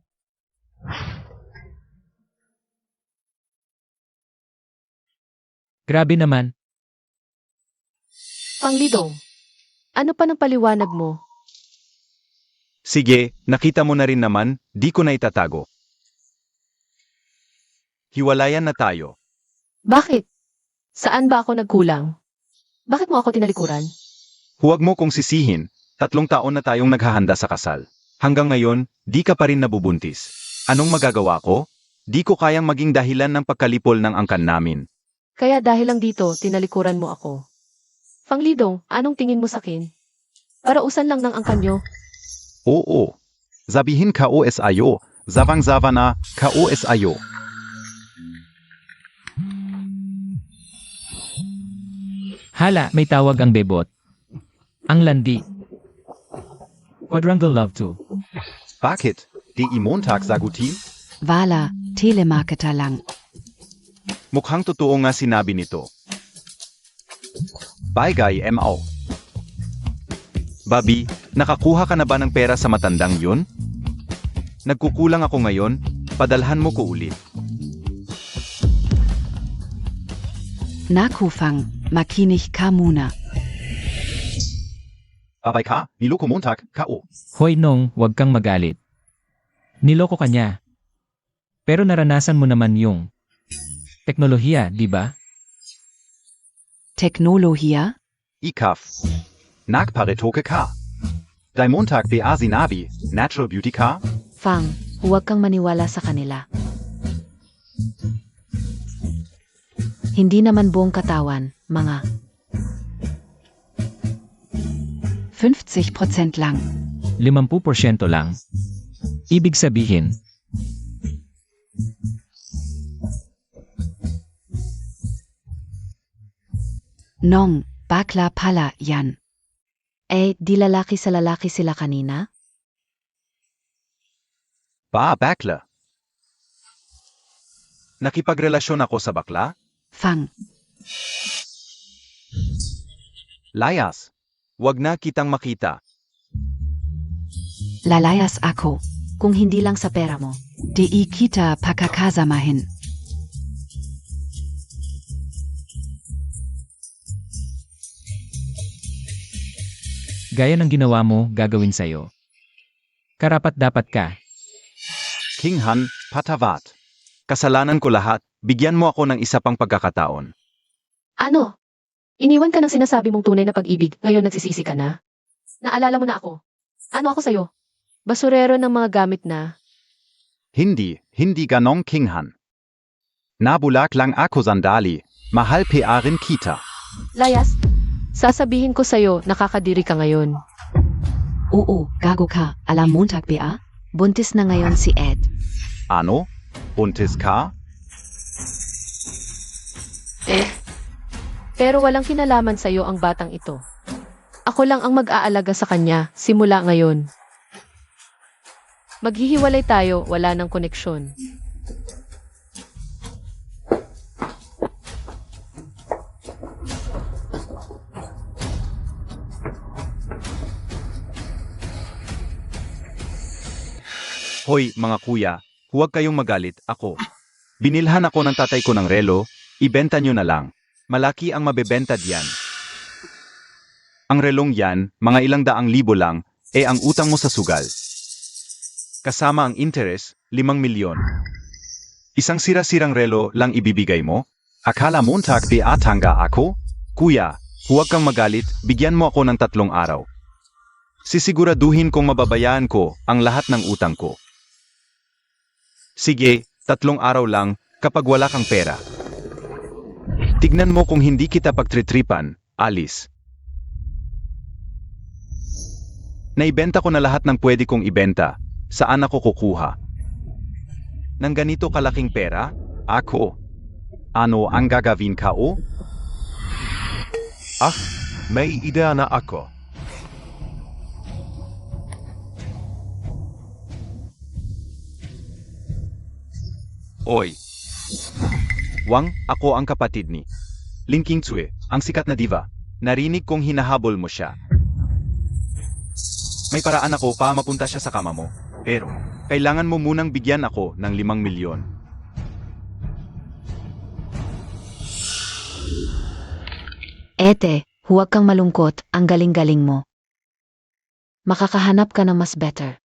Grabe naman. Panglidong, ano pa ng paliwanag mo? Sige, nakita mo na rin naman, di ko na itatago. Hiwalayan na tayo. Bakit? Saan ba ako nagkulang? Bakit mo ako tinalikuran? Huwag mo kong sisihin, 3 taon na tayong naghahanda sa kasal. Hanggang ngayon, di ka pa rin nabubuntis. Anong magagawa ko? Di ko kayang maging dahilan ng pagkalipol ng angkan namin. Kaya dahil lang dito, tinalikuran mo ako. Panglidong, anong tingin mo sa akin? Parausan lang ng angkanyo. Oo. Sabihin KOS ayo, zawang-zawa na, KOS ayo. Hala, may tawag ang bebot. Ang landi. Quadrangle love too. Bakit? Di Montag sagutin? Wala, telemarketer lang. Mukhang totoo nga sinabi nito. Bagay MO. Babi, nakakuha ka na ba ng pera sa matandang yun? Nagkukulang ako ngayon, padalhan mo ko ulit. Nakufang, makinig ka muna. Babay ka, niloko Montag, KO. Hoy Nong, huwag kang magalit. Niloko ka niya. Pero naranasan mo naman yung teknolohiya, di ba? Teknolohiya? Ikaf. Nagparetoke ka. Dai Montag ba sinabi, natural beauty ka? Fang, huwag kang maniwala sa kanila. Hindi naman buong katawan, mga 50% lang. 50% lang. Ibig sabihin, Nong, bakla pala yan. Di lalaki sa lalaki sila kanina? Bakla. Nakipagrelasyon ako sa bakla? Fang, Layas. Wag na kitang makita. lalayas ako. Kung hindi lang sa pera mo. Di kita pakakasamahin. Gaya ng ginawa mo, gagawin sa'yo. Karapat dapat ka. King Han, patavat. Kasalanan ko lahat, bigyan mo ako ng isa pang pagkakataon. Ano? Iniwan ka ng sinasabi mong tunay na pag-ibig, ngayon nagsisisi ka na? Naalala mo na ako. Ano ako sa'yo? Basurero ng mga gamit na. Hindi ganong King Han. Nabulak lang ako sandali, mahal pearin kita. Layas, sasabihin ko sa'yo, nakakadiri ka ngayon. Oo, gago ka. Alam montag ba? Buntis na ngayon si Ed. Ano? Buntis ka? Pero walang kinalaman sa'yo ang batang ito. Ako lang ang mag-aalaga sa kanya, simula ngayon. Maghihiwalay tayo, wala nang koneksyon. Hoy, mga kuya, huwag kayong magalit, ako. Binilhan ako ng tatay ko ng relo, ibenta nyo na lang. Malaki ang mabebenta diyan. Ang relong yan, mga ilang daang libo lang, ang utang mo sa sugal. Kasama ang interest, 5 milyon. Isang sira-sirang relo lang ibibigay mo? Akala mo atanga ako? Kuya, huwag kang magalit, bigyan mo ako ng 3 araw. Sisiguraduhin kong mababayaan ko ang lahat ng utang ko. Sige, 3 araw lang, kapag wala kang pera. Tignan mo kung hindi kita pagtritripan, alis. Naibenta ko na lahat ng pwede kong ibenta. Saan ako kukuha? Nang ganito kalaking pera? Ako. Ano ang gagawin ka o? May idea na ako. Oy. Wang, ako ang kapatid ni Lin Qingzue, ang sikat na diva. Narinig kong hinahabol mo siya. May paraan ako para mapunta siya sa kama mo. Pero, kailangan mo munang bigyan ako ng 5 milyon. Ete, huwag kang malungkot, ang galing-galing mo. Makakahanap ka ng mas better.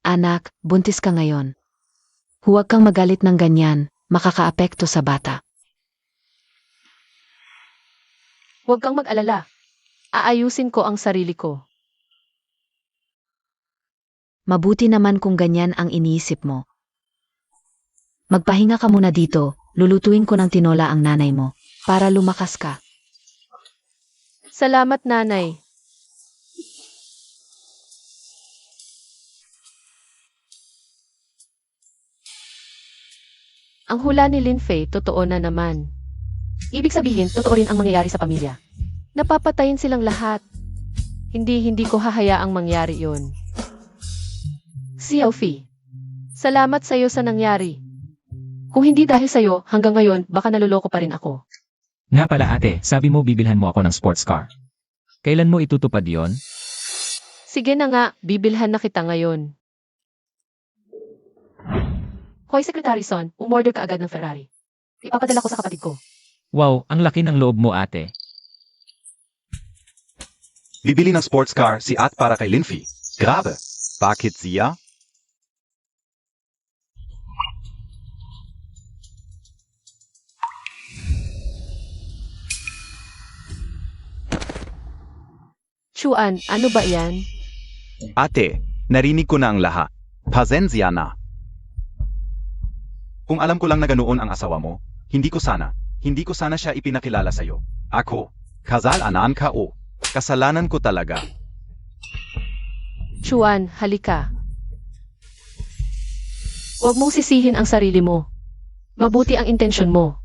Anak, buntis ka ngayon. Huwag kang magalit ng ganyan, makakaapekto sa bata. Huwag kang mag-alala. Aayusin ko ang sarili ko. Mabuti naman kung ganyan ang iniisip mo. Magpahinga ka muna dito, lulutuin ko ng tinola ang nanay mo, para lumakas ka. Salamat, nanay. Ang hula ni Lin Fei, totoo na naman. Ibig sabihin, totoo rin ang mangyayari sa pamilya. Napapatayin silang lahat. Hindi ko hahayaang mangyari yon. Xiaofi, salamat sa'yo sa nangyari. Kung hindi dahil sa'yo, hanggang ngayon, baka naluloko pa rin ako. Nga pala ate, sabi mo bibilhan mo ako ng sports car. Kailan mo itutupad yon? Sige na nga, bibilhan na kita ngayon. Hoy, Secretary Son, umorder ka agad ng Ferrari. Ipapadala ko sa kapatid ko. Wow, ang laki ng loob mo ate. Bibili ng sports car si At para kay Linfy. Grabe. Bakit siya? Chuan, ano ba yan? Ate, narinig ko na ang lahat. Pasensya na. Kung alam ko lang na ganoon ang asawa mo, hindi ko sana siya ipinakilala sa'yo. Ako, kasalanan ka o. Kasalanan ko talaga. Chuan, halika. Huwag mong sisihin ang sarili mo. Mabuti ang intensyon mo.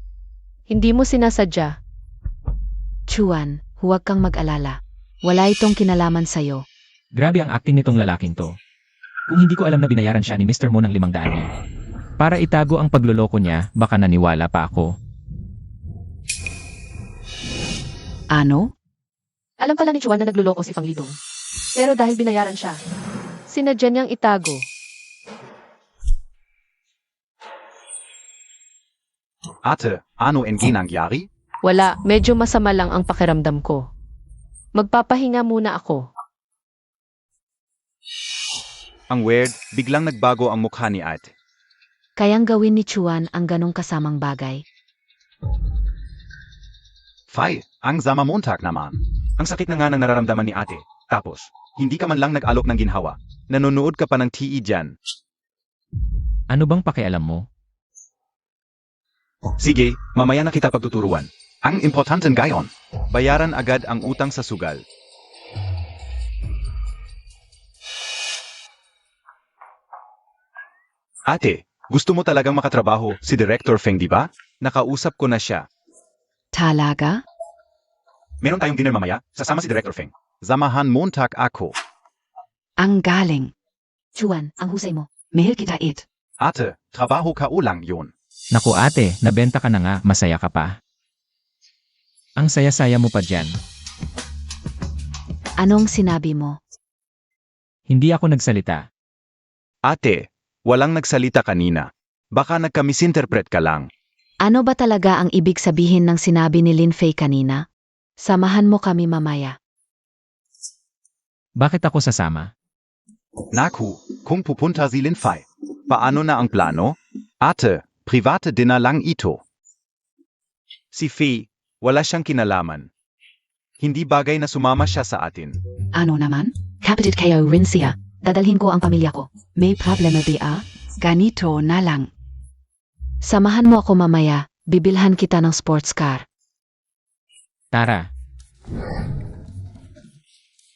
Hindi mo sinasadya. Chuan, huwag kang mag-alala. Wala itong kinalaman sa'yo. Grabe ang acting nitong lalaking to. Kung hindi ko alam na binayaran siya ni Mr. Mo ng 500,000. Para itago ang pagloloko niya, baka naniwala pa ako. Ano? Alam pala ni Chuan na nagluloko si Fang Lidong. Pero dahil binayaran siya, sinadya niyang itago. Ate, ano ang ginangyari? Wala, medyo masama lang ang pakiramdam ko. Magpapahinga muna ako. Ang weird, biglang nagbago ang mukha ni ate. Kayang gawin ni Chuan ang ganong kasamang bagay. Fay, ang sama Montag naman. Ang sakit na nga ng nararamdaman ni ate. Tapos, hindi ka man lang nag-alok ng ginhawa. Nanonood ka pa ng TE dyan. Ano bang pakialam mo? Sige, mamaya na kita pagtuturuan. Ang importanten gayon. Bayaran agad ang utang sa sugal. Ate, gusto mo talagang makatrabaho si Director Feng, di ba? Nakausap ko na siya. Talaga? Meron tayong dinner mamaya, sasama si Director Feng. Samahan Montag ako. Ang galing. Chuan, ang husay mo. Mahal kita it. Ate, trabaho ka ulang yun. Naku ate, nabenta ka na nga, masaya ka pa. Ang saya-saya mo pa dyan. Anong sinabi mo? Hindi ako nagsalita. Ate, walang nagsalita kanina. Baka nagka-misinterpret ka lang. Ano ba talaga ang ibig sabihin ng sinabi ni Lin Fei kanina? Samahan mo kami mamaya. Bakit ako sasama? Naku, kung pupunta si Lin Fei. Paano na ang plano? Ate, private dinner lang ito. Si Fei, wala siyang kinalaman. Hindi bagay na sumama siya sa atin. Ano naman? Kapatid kayo rin siya. Dadalhin ko ang pamilya ko. May problema ba? Ganito na lang. Samahan mo ako mamaya. Bibilhan kita ng sports car. Tara,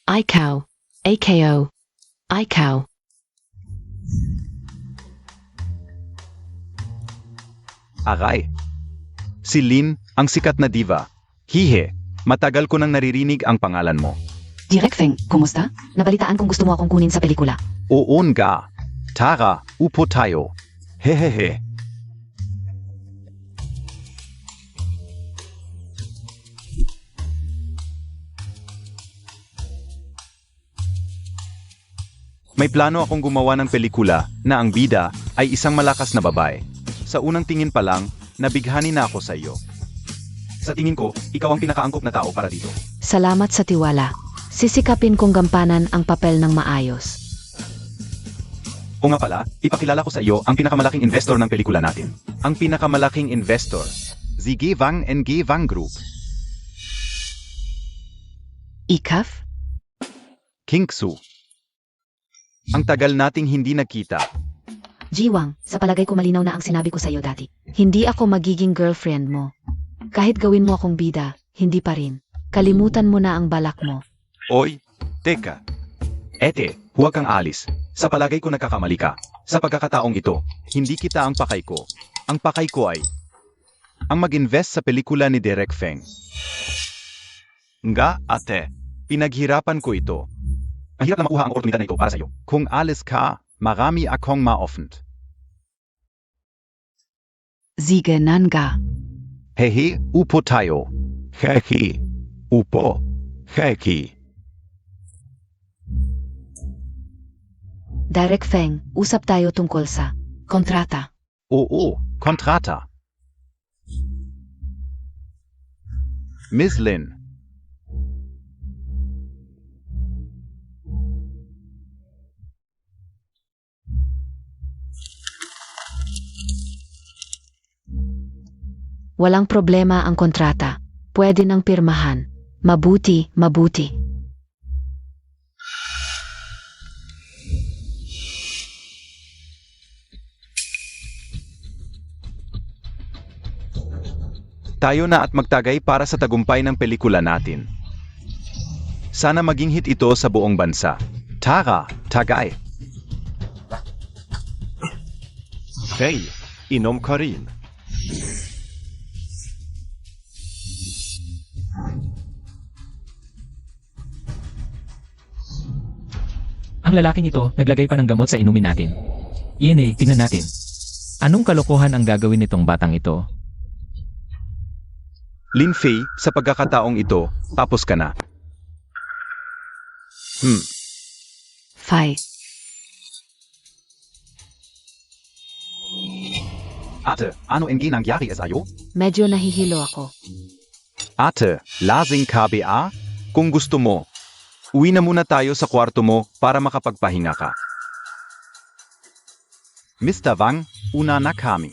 Ikaw. AKO. Ikaw. Aray. Si Lin, ang sikat na diva. Hihe, matagal ko nang naririnig ang pangalan mo. Direk Feng, kumusta? Nabalitaan kung gusto mo akong kunin sa pelikula. Oon ga. Tara, upo tayo. Hehehe. May plano akong gumawa ng pelikula na ang bida ay isang malakas na babae. Sa unang tingin pa lang, nabighani na ako sa iyo. Sa tingin ko, ikaw ang pinakaangkop na tao para dito. Salamat sa tiwala. Sisikapin kong gampanan ang papel ng maayos. O nga pala, ipakilala ko sa iyo ang pinakamalaking investor ng pelikula natin. Ang pinakamalaking investor, Si Gewang and Gewang Group. Ikaf? Kingsu. ang tagal nating hindi nakita. Jiwang, sa palagay ko malinaw na ang sinabi ko sa iyo dati. Hindi ako magiging girlfriend mo. Kahit gawin mo akong bida, hindi pa rin. Kalimutan mo na ang balak mo. Oy, teka. Ete, huwag kang alis. Sa palagay ko nagkakamali ka. Sa pagkakataong ito, Hindi kita ang pakay ko. Ang pakay ko ay ang mag-invest sa pelikula ni Derek Feng. Nga, ate, pinaghirapan ko ito. ang hirap na makuha ang oportunidad na ito para sa iyo. Kung alis ka, marami akong ma-offend. Sige nanga. Hehe, upo tayo. Hehe, upo. Hehe. Direk Feng, usap tayo tungkol sa Kontrata. Oo, kontrata. Ms. Lin, walang problema ang kontrata. Pwede nang pirmahan. Mabuti, mabuti. tayo na at magtagay para sa tagumpay ng pelikula natin. Sana maging hit ito sa buong bansa. Tara, tagay. Hey, inom ka rin. Ang lalaking ito, naglagay pa ng gamot sa inumin natin. Iyan tingnan natin. Anong kalokohan ang gagawin nitong batang ito? Lin Fei, sa pagkakataong ito, tapos ka na. Fei. Ate, ano ang ginangyari sa'yo? Medyo nahihilo ako. Ate, lasing KBA? Kung gusto mo, uwi na muna tayo sa kwarto mo para makapagpahinga ka. Mr. Wang, una na kami.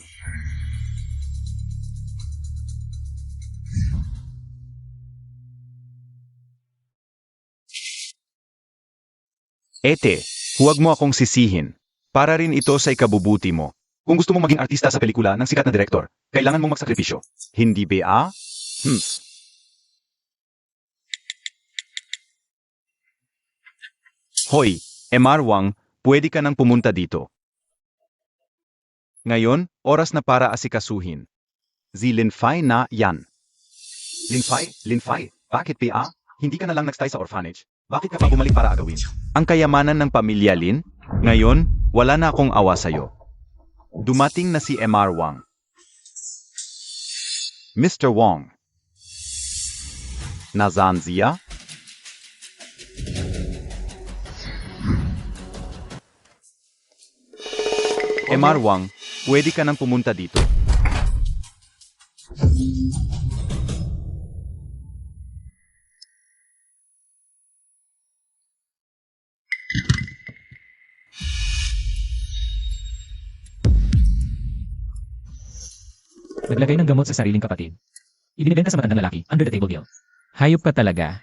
Ete, huwag mo akong sisihin. Para rin ito sa ikabubuti mo. Kung gusto mong maging artista sa pelikula ng sikat na direktor, kailangan mong magsakripisyo. Hindi ba? Hoy, MR Wang, pwede ka nang pumunta dito. Ngayon, oras na para asikasuhin. Si Lin Fei na yan. Lin Fei, bakit PA? Hindi ka na lang nagstay sa orphanage. Bakit ka pa bumalik para agawin? Ang kayamanan ng pamilya Lin, ngayon, wala na akong awa sa'yo. Dumating na si MR Wang. Mr. Wong. Nasaan siya? MR Wang, pwede ka nang pumunta dito. Naglagay ng gamot sa sariling kapatid. Ibinibenta sa matandang lalaki, under the table deal. Hayop ka talaga.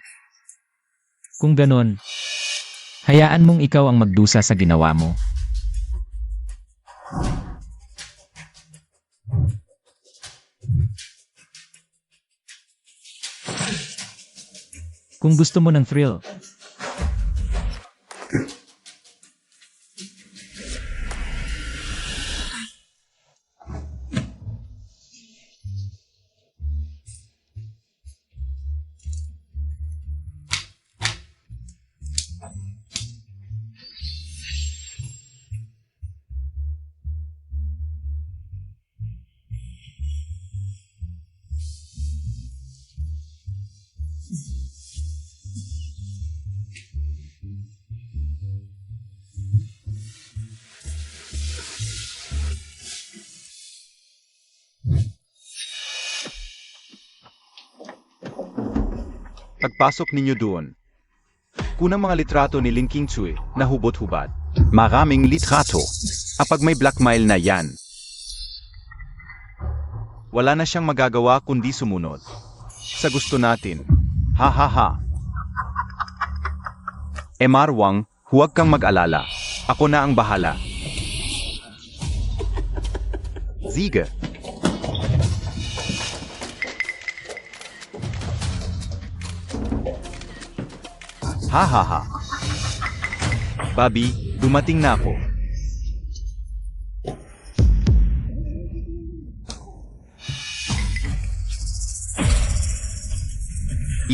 Kung ganon, hayaan mong ikaw ang magdusa sa ginawa mo. Kung gusto mo ng thrill, Pagpasok ninyo doon. Kunang mga litrato ni Lin Qingchui na hubot-hubad. Maraming litrato. Kapag may blackmail na yan, wala na siyang magagawa kundi sumunod. Sa gusto natin. Ha ha ha. MR Wang, huwag kang mag-alala. Ako na ang bahala. Siege. Ha ha ha. Bobby, dumating na ako.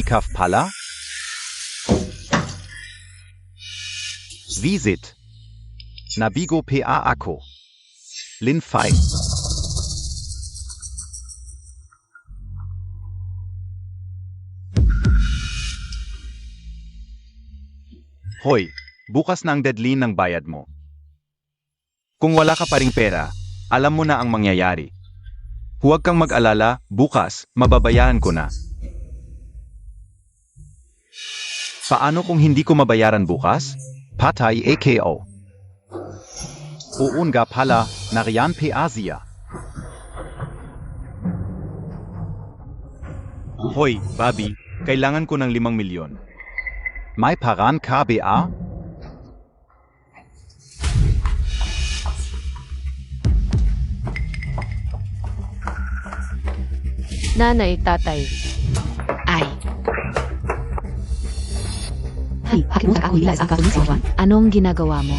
Ikaf pala? Visit. Nabigo PA ako. Lin Fei. Hoy, bukas na ang deadline ng bayad mo. Kung wala ka pa ring pera, alam mo na ang mangyayari. Huwag kang mag-alala, bukas, mababayaran ko na. Paano kung hindi ko mabayaran bukas? Patay AKO. Uunga pala, nariyan PA siya. Hoy, Bobby, kailangan ko ng 5 milyon. May paran KBA? Nanay, tatay. Ay. Anong ginagawa mo?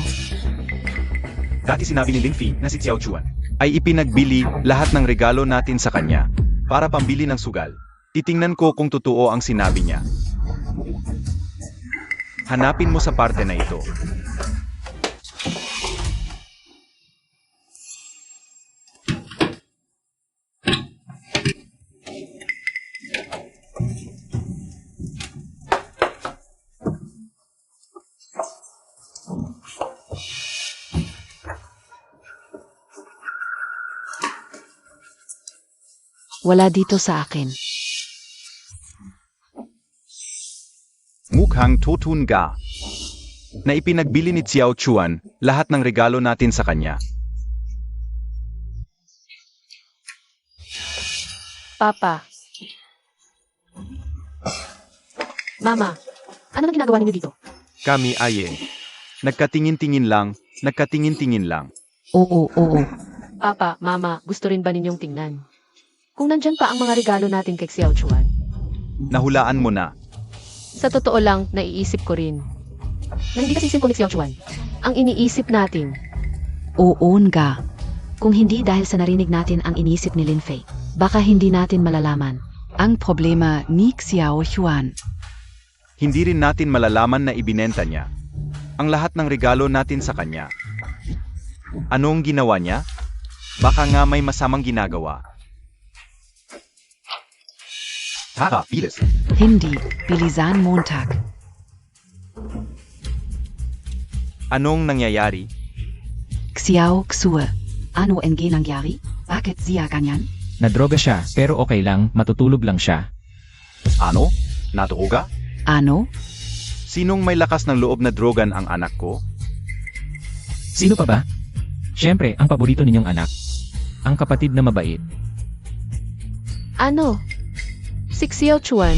Dati sinabi ni Lin Fei na si Xiao Chuan. Ay ipinagbili lahat ng regalo natin sa kanya para pambili ng sugal. Titingnan ko kung totoo ang sinabi niya. Hanapin mo sa parte na ito. Wala dito sa akin. Mukhang totun ga. Na ipinagbili ni Xiao Chuan lahat ng regalo natin sa kanya. Papa. Mama, ano na ginagawa ninyo dito? Kami ay nagkatingin-tingin lang. Oo. Papa, Mama, gusto rin ba ninyong tingnan? Kung nandyan pa ang mga regalo natin kay Xiao Chuan. Nahulaan mo na. Sa totoo lang, naiisip ko rin. Na hindi kasi ko ni Xiao Chuan. Ang iniisip natin, Oo nga. Kung hindi dahil sa narinig natin ang inisip ni Lin Fei, baka hindi natin malalaman. Ang problema ni Xiao Chuan. Hindi rin natin malalaman na ibinenta niya ang lahat ng regalo natin sa kanya. Anong ginawa niya? Baka nga may masamang ginagawa. Tara, bilis. Hindi, bilisan Montag. Anong nangyayari? Xiao Xue. Ano ang nangyari? Bakit siya ganyan? Nadroga siya, pero okay lang, matutulog lang siya. Ano? Nadroga? Ano? Sinong may lakas ng loob na drogan ang anak ko? Sino pa ba? Siyempre, ang paborito ninyong anak. Ang kapatid na mabait. ano? Si Xiao Chuan.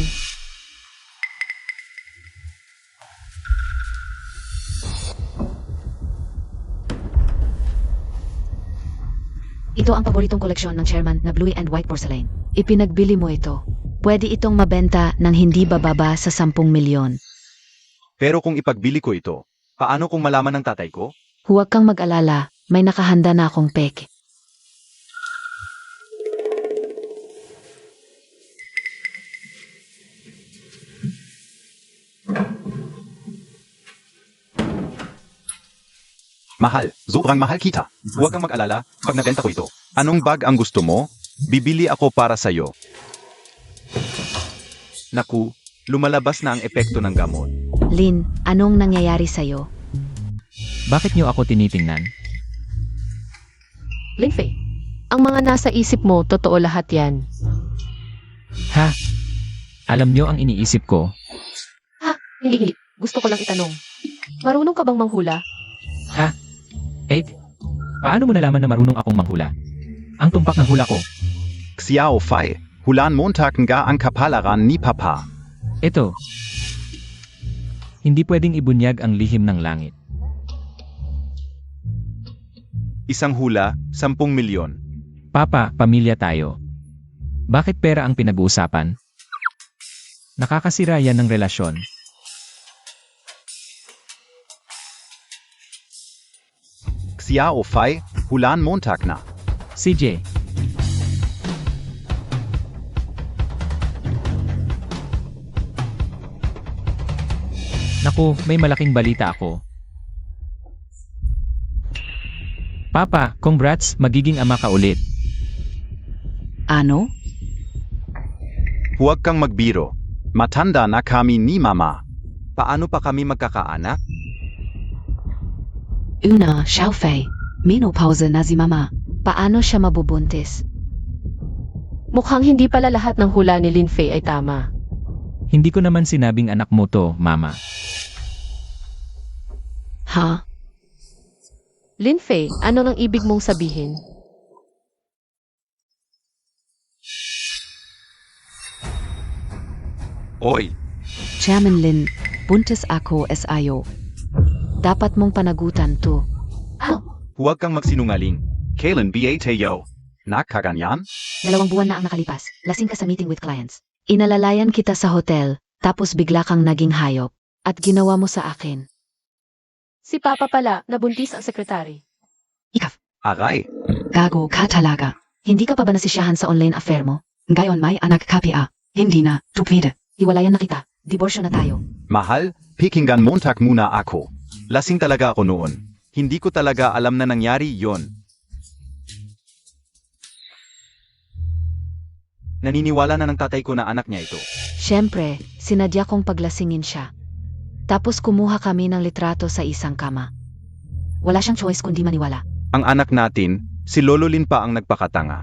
Ito ang paboritong koleksyon ng chairman na blue and white porcelain. Ipinagbili mo ito. Pwede itong mabenta ng hindi bababa sa 10 milyon. Pero kung ipagbili ko ito, paano kung malaman ng tatay ko? Huwag kang mag-alala, may nakahanda na akong peke. Mahal. Sobrang mahal kita. Huwag kang mag-alala pag nabenta ko ito. Anong bag ang gusto mo? Bibili ako para sa'yo. Naku, lumalabas na ang epekto ng gamot. Lin, anong nangyayari sa'yo? Bakit niyo ako tinitingnan? Lin Fei, ang mga nasa isip mo, totoo lahat yan. Ha? Alam niyo ang iniisip ko? Hindi. Gusto ko lang itanong. Marunong ka bang manghula? Ha? Eh, paano mo nalaman na marunong akong manghula? Ang tumpak ng hula ko. Xiao Fei. Hulaan Montag nga ang kapalaran ni Papa. Ito. Hindi pwedeng ibunyag ang lihim ng langit. Isang hula, 10 milyon. Papa, pamilya tayo. Bakit pera ang pinag-uusapan? Nakakasira yan ng relasyon. Xiao Fei. Hulaan Montag na. CJ, naku, may malaking balita ako. Papa, congrats, magiging ama ka ulit. Ano? Huwag kang magbiro. Matanda na kami ni Mama. Paano pa kami magkakaanak? Una, Xiao Fei. Menopause na si Mama. Paano siya mabubuntis? Mukhang hindi pala lahat ng hula ni Lin Fei ay tama. Hindi ko naman sinabing anak mo to, Mama. Ha? Lin Fei, ano nang ibig mong sabihin? Oy, Chairman Lin. Buntes ako SIO. Dapat mong panagutan to. huwag kang magsinungaling. Kailan ba tayo? Nakaganyan? 2 buwan na ang nakalipas. Lasing ka sa meeting with clients. Inalalayan kita sa hotel, tapos bigla kang naging hayop. At ginawa mo sa akin. Si Papa pala, nabuntis ang sekretary. Aray. Gago ka talaga. Hindi ka pa ba nasisyahan sa online affair mo? Ngayon may anak ka pa. Hindi na, tupid. Hiwalayan na kita. Diborsyo na tayo. Mahal, pikinggan Montag muna ako. Lasing talaga ako noon. Hindi ko talaga alam na nangyari yon. Naniniwala na ng tatay ko na anak niya ito. Siyempre, sinadya kong paglasingin siya. Tapos kumuha kami ng litrato sa isang kama. Wala siyang choice kundi maniwala. Ang anak natin, si Lolo Lin pa ang nagpakatanga.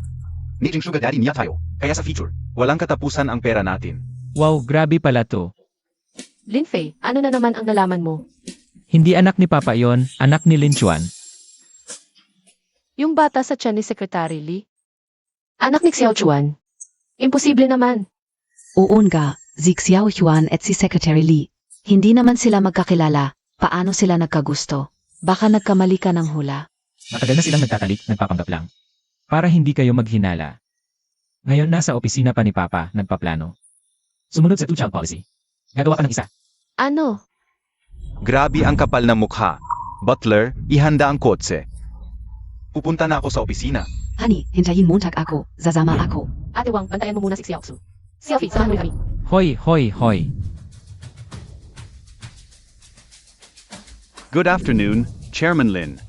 Naging sugar daddy niya tayo. Kaya sa future, walang katapusan ang pera natin. Wow, grabe pala to. Linfei, ano na naman ang nalaman mo? Hindi anak ni Papa yon, anak ni Lin Chuan. Yung bata sa tiyan ni Secretary Lee? Anak ni Xiao Chuan? Imposible naman. Oo nga, si Xiao Huan at si Secretary Lee. Hindi naman sila magkakilala. Paano sila nagkagusto? Baka nagkamali ka ng hula. Matagal na silang nagtatalik, nagpapanggap lang. Para hindi kayo maghinala. Ngayon nasa opisina pa ni Papa, nagpaplano. Sumunod sa two-child policy. Gagawa ka ng isa. Ano? Grabe ang kapal ng mukha. Butler, ihanda ang kotse. Pupunta na ako sa opisina. Honey, hintayin Montag ako. Sasama ako. Ate Wang, bantayan mo muna si Xiaoxu. Xiaofi, samahan mo kami. Hoy, hoy, hoy. Good afternoon, Chairman Lin.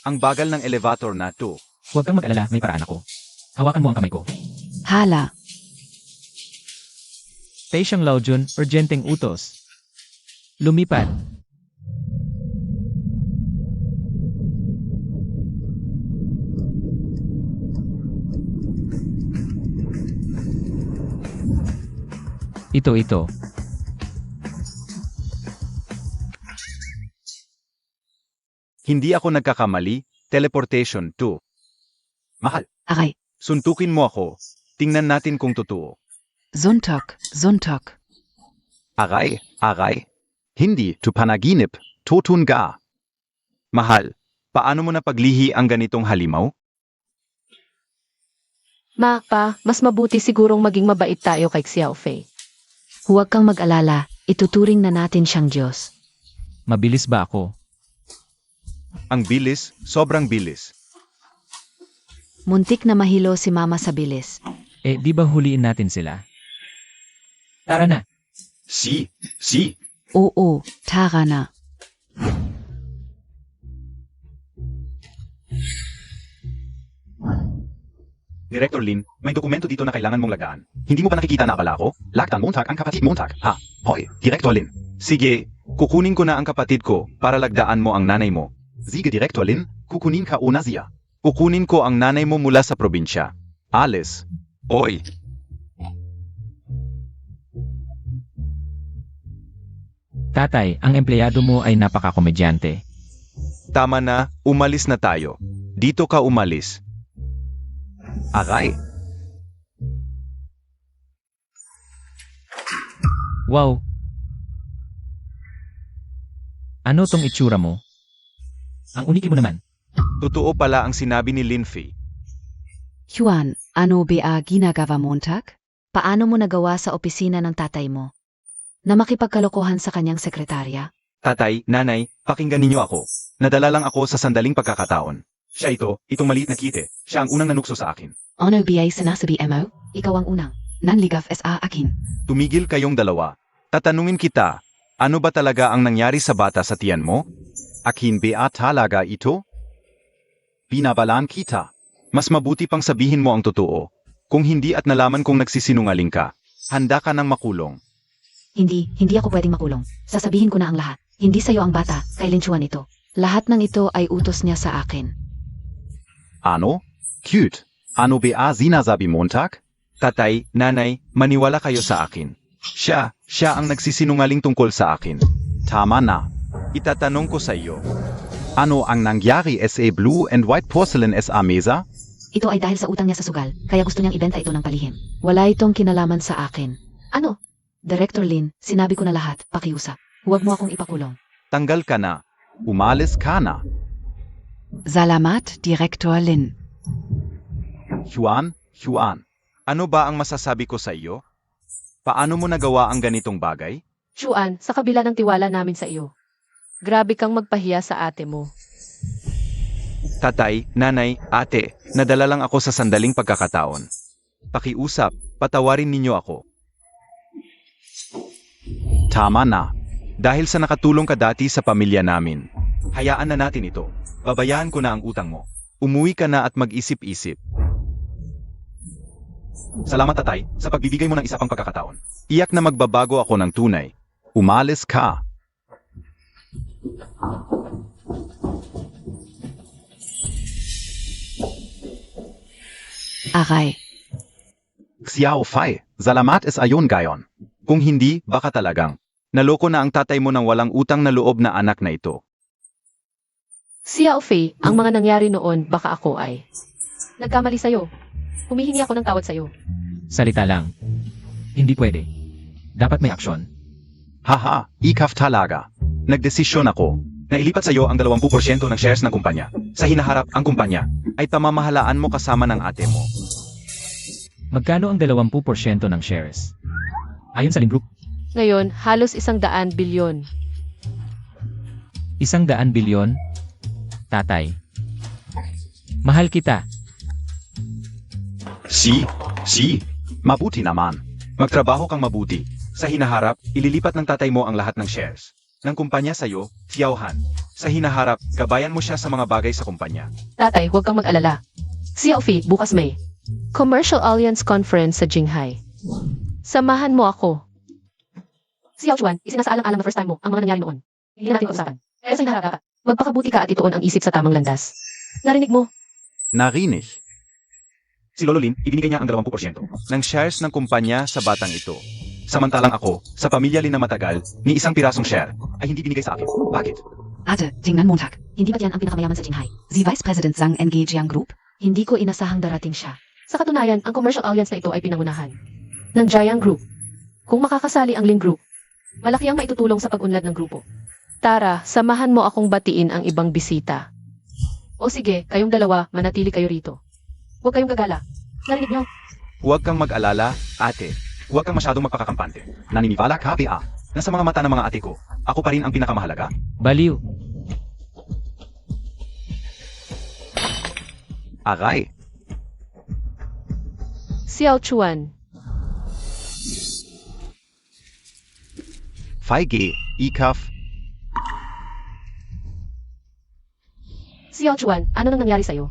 Ang bagal ng elevator na to. Huwag kang mag-alala, may paraan ako. Hawakan mo ang kamay ko. Hala, Teisyang Laojun, urgenteng utos. Lumipad. Ito. Hindi ako nagkakamali, teleportation to. Mahal, aray. Suntukin mo ako. Tingnan natin kung totoo. Sonntag. Aray. Hindi to panaginip, totun ga. Mahal, paano mo napaglihi ang ganitong halimaw? Ma, pa, mas mabuti sigurong maging mabait tayo kay Xiaofei. Huwag kang mag-alala. Ituturing na natin siyang Diyos. Mabilis ba ako? Ang bilis, sobrang bilis. Muntik na mahilo si Mama sa bilis. Eh, di ba huliin natin sila? Tara na. si. Oo, tara na. Director Lin, may dokumento dito na kailangan mong lagaan. Hindi mo pa nakikita na akala ko? Laktan Montag ang kapatid Montag. Ha? Hoy, Director Lin. Sige, kukunin ko na ang kapatid ko para lagdaan mo ang nanay mo. Sige, Director Lin, kukunin ka una siya. Kukunin ko ang nanay mo mula sa probinsya. Alice. Oy. Tatay, ang empleyado mo ay napakakomedyante. Tama na, umalis na tayo. Dito ka umalis. Aray. Wow. Ano tong itsura mo? Ang uniki mo naman. Totoo pala ang sinabi ni Linfei. Huan, ano ba ginagawa Montag? Paano mo nagawa sa opisina ng tatay mo? Na makipagkalokohan sa kanyang sekretarya? Tatay, nanay, pakinggan ninyo ako. Nadala lang ako sa sandaling pagkakataon. Siya itong maliit na kite. Siya ang unang nanukso sa akin. Ano ba sinasabi mo? Ikaw ang unang. Nanligaf sa akin. Tumigil kayong dalawa. Tatanungin kita, ano ba talaga ang nangyari sa bata sa tiyan mo? Akin ba talaga ito? Binabalaan kita. Mas mabuti pang sabihin mo ang totoo. Kung hindi at nalaman kong nagsisinungaling ka, handa ka nang makulong. Hindi ako pwedeng makulong. Sasabihin ko na ang lahat. Hindi sa'yo ang bata, kay Lin Chuan ito. Lahat ng ito ay utos niya sa akin. Ano? Cute. Ano ba sinasabi Montag? Tatay, nanay, maniwala kayo sa akin. Siya ang nagsisinungaling tungkol sa akin. Tama na. Itatanong ko sa iyo. Ano ang nangyari sa Blue and White Porcelain SA Mesa? Ito ay dahil sa utang niya sa sugal, kaya gusto niyang ibenta ito ng palihim. Wala itong kinalaman sa akin. Ano? Director Lin, sinabi ko na lahat, pakiusap. Huwag mo akong ipakulong. Tanggal ka na. Umalis ka na. Salamat, Direktor Lin. Huan. Ano ba ang masasabi ko sa iyo? Paano mo nagawa ang ganitong bagay? Chuan, sa kabila ng tiwala namin sa iyo. Grabe kang magpahiya sa ate mo. Tatay, nanay, ate, nadala lang ako sa sandaling pagkakataon. Pakiusap, patawarin ninyo ako. Tama na. Dahil sa nakatulong ka dati sa pamilya namin. Hayaan na natin ito. Babayaan ko na ang utang mo. Umuwi ka na at mag-isip-isip. Salamat tatay, sa pagbibigay mo ng isa pang pagkakataon. Iyak na magbabago ako ng tunay. Umalis ka. Aray. Xiao Fai, salamat is ayon gayon. Kung hindi, baka talagang. Naloko na ang tatay mo ng walang utang na loob na anak na ito. Xiao Fei, ang mga nangyari noon, baka ako ay nagkamali sa'yo. Humihingi ako ng tawad sa'yo. Salita lang. Hindi pwede. Dapat may aksyon. Haha, ikaf talaga. Nagdesisyon ako na ilipat sa iyo ang 20% ng shares ng kumpanya. Sa hinaharap, ang kumpanya Ay pamamahalaan mo kasama ng ate mo. Magkano ang 20% ng shares? Ayon sa Lin Group, Ngayon, halos 100 bilyon. 100 bilyon? Tatay. Mahal kita. si, Mabuti naman. magtrabaho kang mabuti. Sa hinaharap, ililipat ng tatay mo ang lahat ng shares ng kumpanya sa iyo, Xiao Han. Sa hinaharap, gabayan mo siya sa mga bagay sa kumpanya. Tatay, huwag kang mag-alala. Xiao Fei, bukas may Commercial Alliance Conference sa Jinghai. Samahan mo ako. Xiao Chuan, isinasaalang-alang na first time mo ang mga nangyari noon. Hindi na natin pag-usapan. Pero sa hinaharap, magpakabuti ka at ituon ang isip sa tamang landas. Narinig mo? Narinig. Si Lolo Lin, ibinigay niya ang 20% Ng shares ng kumpanya sa batang ito. Samantalang ako, sa pamilya Lin na matagal, ni isang pirasong share ay hindi binigay sa akin. Bakit? Ate, tingnan Montag. Hindi ba't yan ang pinakamayaman sa Jinghai? Sie Vice President Zhang NG Jiang Group? Hindi ko inasahang darating siya. Sa katunayan, ang commercial alliance na ito ay pinangunahan ng Jiang Group. Kung makakasali ang Lin Group, malaki ang maitutulong sa pag-unlad ng grupo. Tara, samahan mo akong batiin ang ibang bisita. O sige, kayong dalawa, manatili kayo rito. Huwag kayong gagala. Narinig niyo? Huwag kang mag-alala, ate. Huwag kang masyadong magpakakampante. Naniniwala ka PA. Nasa mga mata ng mga ate ko, ako pa rin ang pinakamahalaga. Baliw. Aray. Xiao Chuan, Fai G, ikaf. Xiao Chuan, ano nang nangyari sa'yo?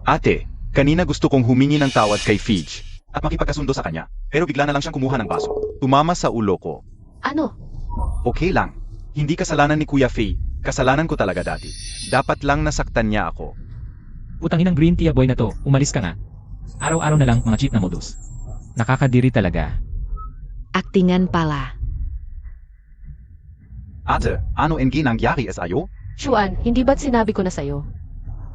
Ate, kanina gusto kong humingi ng tawad kay Fitch. At makipagkasundo sa kanya, pero bigla na lang siyang kumuha ng baso. Tumama sa ulo ko. Ano? Okay lang. Hindi kasalanan ni Kuya Fei, kasalanan ko talaga dati. Dapat lang nasaktan niya ako. Utangin ng green tea boy na to, umalis ka nga. Araw-araw na lang mga cheap na modus. Nakakadiri talaga. Aktingan pala. Ate, ano NG nangyari ayo? Chuan, hindi ba't sinabi ko na sa'yo?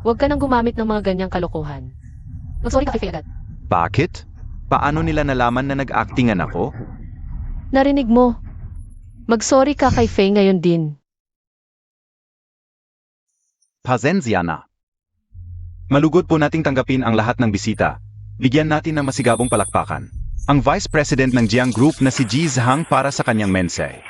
Huwag ka nang gumamit ng mga ganyang kalokohan. Mag-sorry ka kay Fei agad. Bakit? Paano nila nalaman na nag-actingan ako? Narinig mo. Mag-sorry ka kay Fei ngayon din. Pasensya na. Malugod po nating tanggapin ang lahat ng bisita. Bigyan natin ng masigabong palakpakan ang Vice President ng Jiang Group na si Ji Zhang para sa kanyang mensahe.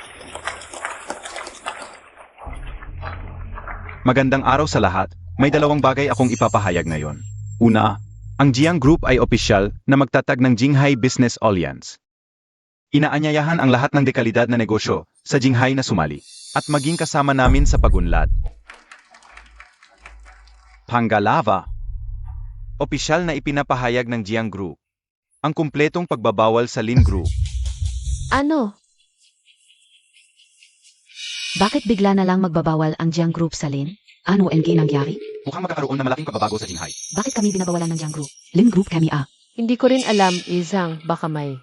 Magandang araw sa lahat. May dalawang bagay akong ipapahayag ngayon. Una, ang Jiang Group ay opisyal na magtatag ng Jinghai Business Alliance. Inaanyayahan ang lahat ng dekalidad na negosyo sa Jinghai na sumali at maging kasama namin sa pagunlad. Pangalava. Opisyal na ipinapahayag ng Jiang Group ang kumpletong pagbabawal sa Lin Group. Ano? Bakit bigla na lang magbabawal ang Jiang Group sa Lin? Ano NG nangyari? Mukhang magkakaroon ng malaking pagbabago sa Jinghai. Bakit kami binabawalan ng Jiang Group? Lin Group kami A. Hindi ko rin alam, Izang, baka may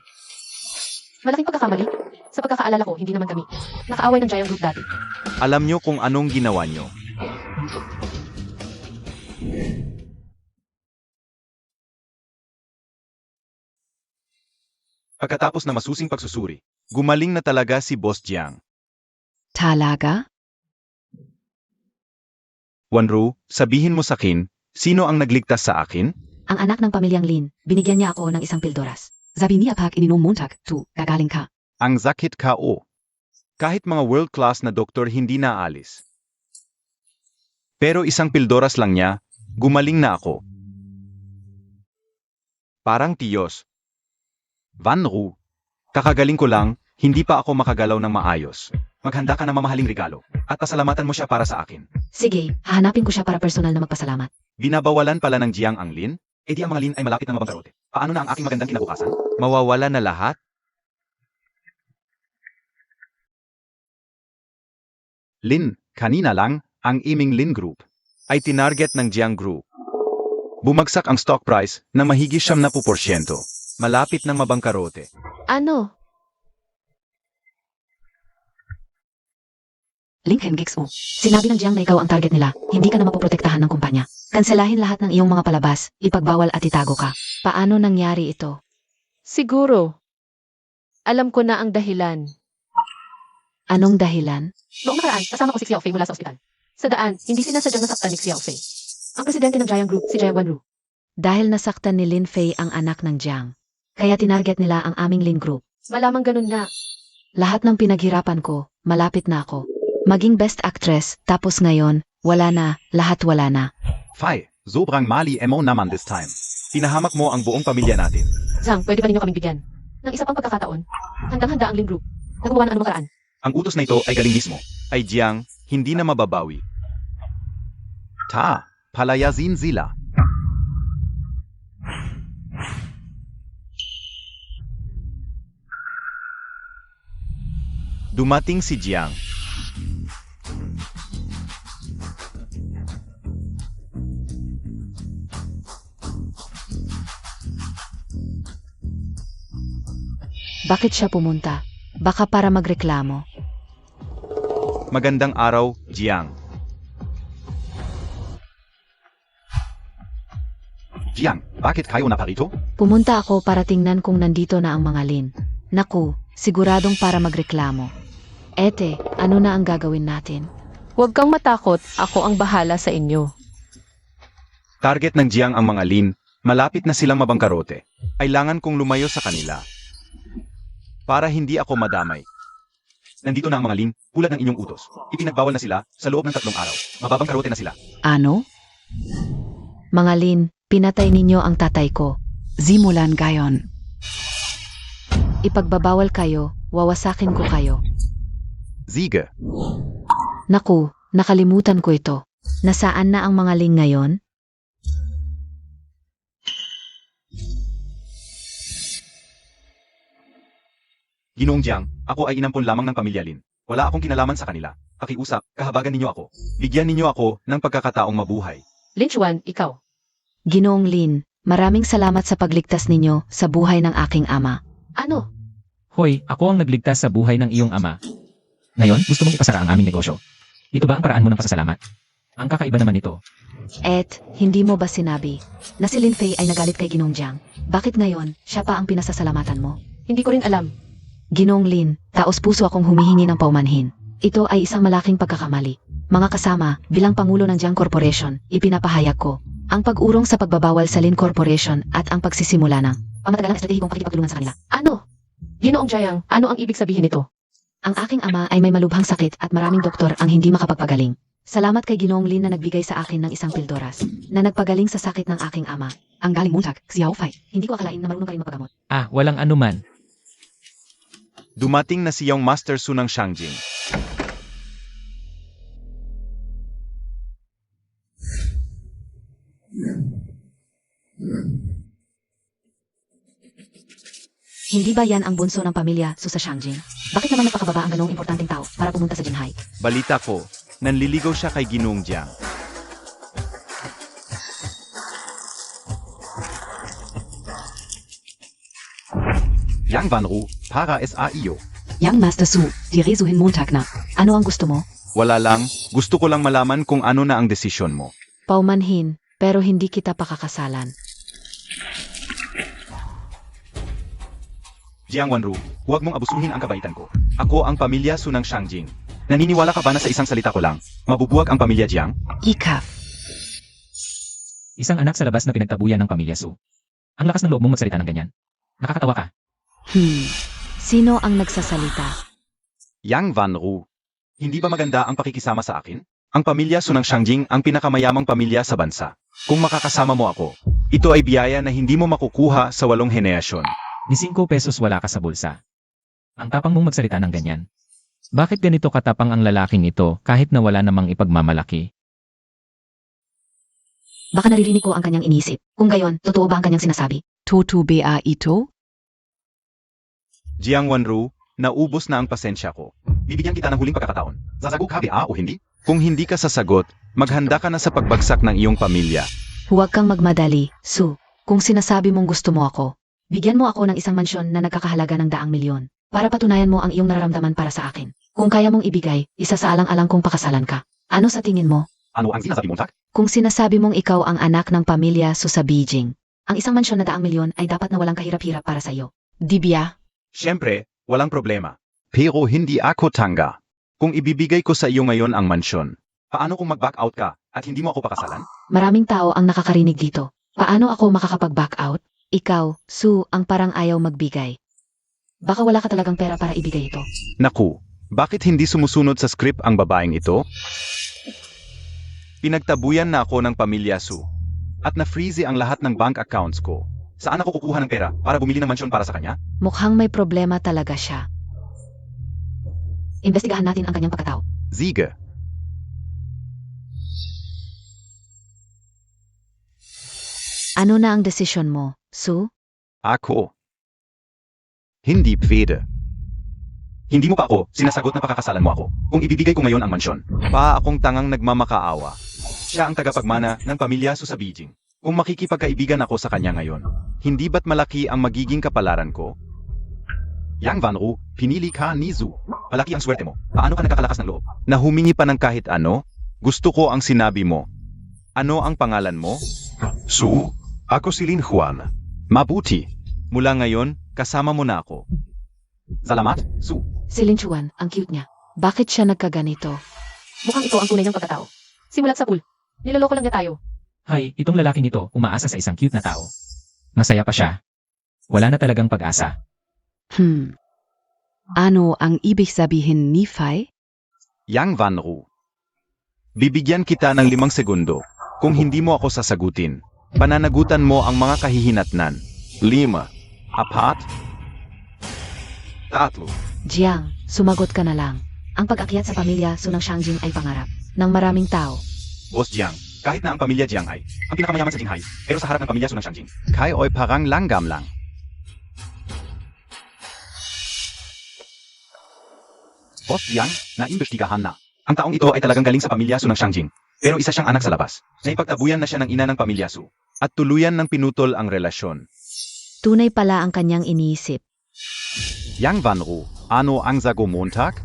malaking pagkakamali. Sa pagkakaalala ko, hindi naman kami nakaaway ng Giant Group dati. Alam nyo kung anong ginawa nyo. Pagkatapos na masusing pagsusuri, Gumaling na talaga si Boss Jiang. Talaga? Wanru, sabihin mo sa akin, sino ang nagligtas sa akin? Ang anak ng pamilyang Lin, binigyan niya ako ng isang pildoras. Sabi niya pag ininom Montag, gagaling ka. Ang sakit ka o. Kahit mga world-class na doktor hindi naalis. Pero isang pildoras lang niya, gumaling na ako. Parang tiyos. Wanru. Kakagaling ko lang, hindi pa ako makagalaw ng maayos. maghanda ka ng mamahaling regalo at pasalamatan mo siya para sa akin. Sige, hahanapin ko siya para personal na magpasalamat. Binabawalan pala ng Jiang ang Lin? E di ang mga Lin ay malapit na mabangkarote. Paano na ang aking magandang kinabukasan? Mawawala na lahat? Lin, kanina lang, ang iming Lin Group. Ay tinarget ng Jiang Group. Bumagsak ang stock price na mahigit 70%. Malapit ng mabangkarote. Ano? Lincoln Geeks O. Sinabi ng Jiang na ikaw ang target nila. Hindi ka na mapoprotektahan ng kumpanya. Kanselahin lahat ng iyong mga palabas, ipagbawal at itago ka. Paano nangyari ito? Siguro. Alam ko na ang dahilan. Anong dahilan? Noong nakaraan, kasama ko si Xiao Fei mula sa ospital. Sa daan, hindi sinasadyang nasaktan ni Xiao Fei. Ang presidente ng Jiang Group, si Jiang Wanru. Dahil nasaktan ni Lin Fei ang anak ng Jiang. Kaya tinarget nila ang aming Lin Group. Malamang ganun nga. Lahat ng pinaghirapan ko, malapit na ako. Maging best actress, tapos ngayon, wala na, lahat wala na. Fei, sobrang mali emo naman this time. Pinahamak mo ang buong pamilya natin. Zhang, pwede ba ninyo kaming bigyan? Ng isa pang pagkakataon. Handang-handa ang Lin Group. Nagawa na anong makaraan. Ang utos na ito ay galing mismo. Ay Jiang, hindi na mababawi. Ta, palayasin sila. Dumating si Jiang. Bakit siya pumunta? Baka para magreklamo. Magandang araw, Jiang. Jiang, bakit kayo naparito? Pumunta ako para tingnan kung nandito na ang mga Lin. Naku, siguradong para magreklamo. Ete, ano na ang gagawin natin? Huwag kang matakot, ako ang bahala sa inyo. Target ng Jiang ang mga Lin, malapit na silang mabangkarote. Kailangan kong lumayo sa kanila. Para hindi ako madamay. Nandito na ang mga Lin, tulad ng inyong utos. Ipinagbawal na sila sa loob ng 3 araw. Mababangkarote na sila. Ano? Mga Lin, pinatay ninyo ang tatay ko. Simulan gayon. Ipagbabawal kayo, wawasakin ko kayo. Siege. Naku, nakalimutan ko ito. Nasaan na ang mga Lin ngayon? Ginoong Jiang, ako ay inampon lamang ng pamilya Lin. Wala akong kinalaman sa kanila. Pakiusap, kahabagan ninyo ako. Bigyan ninyo ako ng pagkakataong mabuhay. Lin Chuan, ikaw. Ginoong Lin, maraming salamat sa pagligtas ninyo sa buhay ng aking ama. Ano? Hoy, ako ang nagligtas sa buhay ng iyong ama. Ngayon, gusto mong ipasara ang aming negosyo. Ito ba ang paraan mo ng pasasalamat? Ang kakaiba naman ito. Et, hindi mo ba sinabi na si Lin Fei ay nagalit kay Ginoong Jiang? Bakit ngayon, siya pa ang pinasasalamatan mo? Hindi ko rin alam. Ginoong Lin, taos puso akong humihingi ng paumanhin. Ito ay isang malaking pagkakamali. Mga kasama, bilang Pangulo ng Jiang Corporation, ipinapahayag ko ang pag-urong sa pagbabawal sa Lin Corporation at ang pagsisimula ng pangmatagalang estratehikong pakikipagtulungan sa kanila. Ano? Ginoong Jiang, ano ang ibig sabihin nito? Ang aking ama ay may malubhang sakit at maraming doktor ang hindi makapagpagaling. Salamat kay Ginoong Lin na nagbigay sa akin ng isang pildoras na nagpagaling sa sakit ng aking ama. Ang galing muntag, Xiao Fei. Hindi ko akalain na marunong ka rin magpagamot. Walang anuman. Dumating na siyang Master Su ng Shangjing. Hindi ba yan ang bunso ng pamilya Su sa Shangjing? Bakit naman napakababa ang ganong importanteng tao para pumunta sa Jinhai? Balita ko, nanliligaw siya kay Ginoong Jiang. Yang Wanru, para SAIO. Yang Master Su, die Resuhin Montag na. Ano ang gusto mo? Wala lang, gusto ko lang malaman kung ano na ang desisyon mo. Paumanhin, pero hindi kita pakakasalan. Jiang Wanru, huwag mong abusuhin ang kabaitan ko. Ako ang pamilya Su ng Shangjing. Naniniwala ka ba na sa isang salita ko lang, mabubuwag ang pamilya Jiang? Ikaf. Isang anak sa labas na pinagtabuyan ng pamilya Su. Ang lakas ng loob mong magsalita ng ganyan. Nakakatawa ka. Sino ang nagsasalita? Yang Wanru. Hindi ba maganda ang pakikisama sa akin? Ang pamilya Su ng Shangjing ang pinakamayamang pamilya sa bansa. Kung makakasama mo ako, ito ay biyaya na hindi mo makukuha sa 8 henerasyon. Ni 5 pesos wala ka sa bulsa. Ang tapang mong magsalita ng ganyan. Bakit ganito katapang ang lalaking ito kahit na wala namang ipagmamalaki? Baka naririnig ko ang kanyang iniisip. Kung gayon, totoo ba ang kanyang sinasabi? Toto ba ito? Jiang Wanru, naubos na ang pasensya ko. Bibigyan kita ng huling pagkakataon. Sasagot ka ba o hindi? Kung hindi ka sasagot, maghanda ka na sa pagbagsak ng iyong pamilya. Huwag kang magmadali, Su. Kung sinasabi mong gusto mo ako, bigyan mo ako ng isang mansyon na nagkakahalaga ng 100 milyon para patunayan mo ang iyong nararamdaman para sa akin. Kung kaya mong ibigay, isa sa alang-alang kong pakasalan ka. Ano sa tingin mo? Ano ang sinasabi mo, Tak? Kung sinasabi mong ikaw ang anak ng pamilya Su sa Beijing, ang isang mansyon na 100 milyon ay dapat na walang kahirap-hirap para sa iyo. Di ba? Siyempre, walang problema. Pero hindi ako tanga. Kung ibibigay ko sa iyo ngayon ang mansyon, paano kung mag-back out ka at hindi mo ako pakasalan? Maraming tao ang nakakarinig dito. Paano ako makakapag-back out? Ikaw, Su, ang parang ayaw magbigay. Baka wala ka talagang pera para ibigay ito. Naku, bakit hindi sumusunod sa script ang babaeng ito? Pinagtabuyan na ako ng pamilya Su at na-freeze ang lahat ng bank accounts ko. Saan ako kukuha ng pera para bumili ng mansyon para sa kanya? Mukhang may problema talaga siya. Imbestigahan natin ang kanyang pagkatao. Siege. Ano na ang desisyon mo, Su? Ako. Hindi pwede. Hindi mo pa ako sinasagot na pakakasalan mo ako kung ibibigay ko ngayon ang mansyon. Pa akong tangang nagmamakaawa. Siya ang tagapagmana ng pamilya Su sa Beijing. Kung makikipagkaibigan ako sa kanya ngayon, hindi ba't malaki ang magiging kapalaran ko? Yang Vanru, pinili ka ni Zu. Malaki ang swerte mo. Paano ka nakakalakas ng loob? Na humingi pa ng kahit ano? Gusto ko ang sinabi mo. Ano ang pangalan mo? Su, ako si Lin Juan. Mabuti. Mula ngayon, kasama mo na ako. Salamat, Su. Si Lin Chuan, ang cute niya. Bakit siya nagkaganito? Mukhang ito ang tunay niyang pagkatao. Simulat sa pool. Niloloko lang niya tayo. Hay, itong lalaking ito umaasa sa isang cute na tao. Masaya pa siya. Wala na talagang pag-asa. Ano ang ibig sabihin ni Fai? Yang Vanru. Bibigyan kita ng 5 segundo. Kung hindi mo ako sasagutin, pananagutan mo ang mga kahihinatnan. 5, 4, 3. Jiang, sumagot ka na lang. Ang pag-akyat sa pamilya Su ng Shangjing ay pangarap ng maraming tao. Boss Jiang, kahit na ang pamilya Jiang ay ang pinakamayaman sa Jinghai, pero sa harap ng pamilya Su ng Shangjing. Kai oi parang langgam lang. Boss Jiang, naimbestigahan na. Ang taong ito ay talagang galing sa pamilya Su ng Shangjing, pero isa siyang anak sa labas. Naipagtabuyan na siya ng ina ng pamilya Su. At tuluyan ng pinutol ang relasyon. Tunay pala ang kanyang iniisip. Yang Vanru, ano ang sago Montag?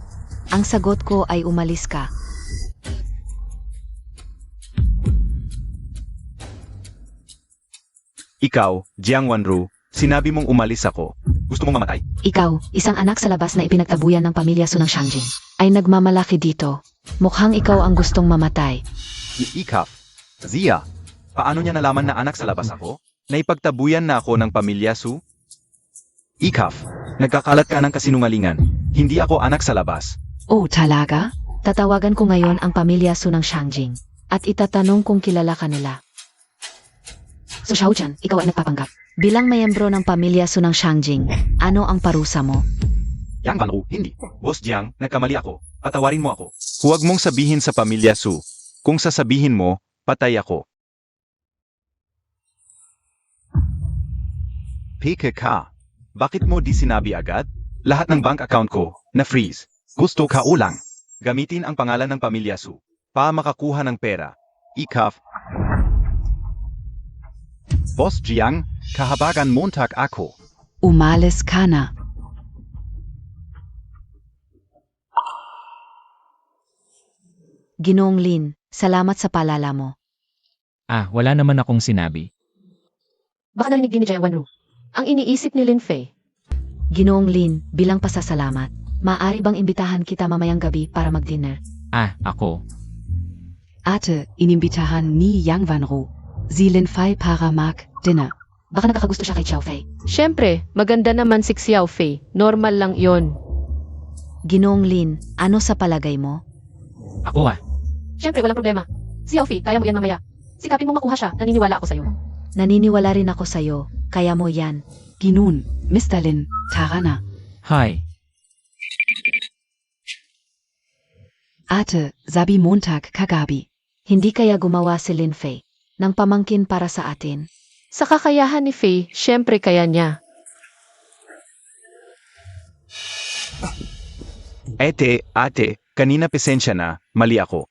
Ang sagot ko ay umalis ka. Ikaw, Jiang Wanru, sinabi mong umalis ako. Gusto mong mamatay? Ikaw, isang anak sa labas na ipinagtabuyan ng pamilya Su ng Shangjing, ay nagmamalaki dito. Mukhang ikaw ang gustong mamatay. Ikaf. Zia. Paano niya nalaman na anak sa labas ako? Naipagtabuyan na ako ng pamilya Su. Ikaf, nagkakalat ka ng kasinungalingan. Hindi ako anak sa labas. Oh, talaga? Tatawagan ko ngayon ang pamilya Su ng Shangjing at itatanong kung kilala ka nila. So Xiaochan, ikaw ay nagpapanggap. Bilang mayembro ng pamilya Su ng Shangjing, ano ang parusa mo? Yang Vanru, hindi. Boss Jiang, nagkamali ako. Patawarin mo ako. Huwag mong sabihin sa pamilya Su. Kung sasabihin mo, patay ako. PKK. Bakit mo di sinabi agad? Lahat ng bank account ko, na-freeze. Gusto ka ulang. Gamitin ang pangalan ng pamilya Su. Pa makakuha ng pera. Ikaf. Boss Jiang, kahabagan Montag ako. Umalis ka na. Ginoong Lin, salamat sa paalala mo. Wala naman akong sinabi. Baka narinig din ni Jiang Wanru. Ang iniisip ni Lin Fei. Ginoong Lin, bilang pasasalamat, maaari bang imbitahan kita mamayang gabi para mag-dinner? Ako. Ate, inimbitahan ni Yang Vanru. Si Lin Fai para mag-dinner. Baka nakakagusto siya kay Xiao Fei. Siyempre, maganda naman si Xiao Fei. Normal lang yon. Ginoong Lin, ano sa palagay mo? Ako Siyempre, walang problema. Xiao Fei, kaya mo yan mamaya. Sikapin mong makuha siya. Naniniwala ako sa'yo. Naniniwala rin ako sa'yo, kaya mo yan. Ginun, Mr. Lin, tara na. Hi. Ate, sabi Montag kagabi. Hindi kaya gumawa si Lin Fei ng pamangkin para sa atin? Sa kakayahan ni Fei, siyempre kaya niya. Ate, kanina pasensya na, mali ako.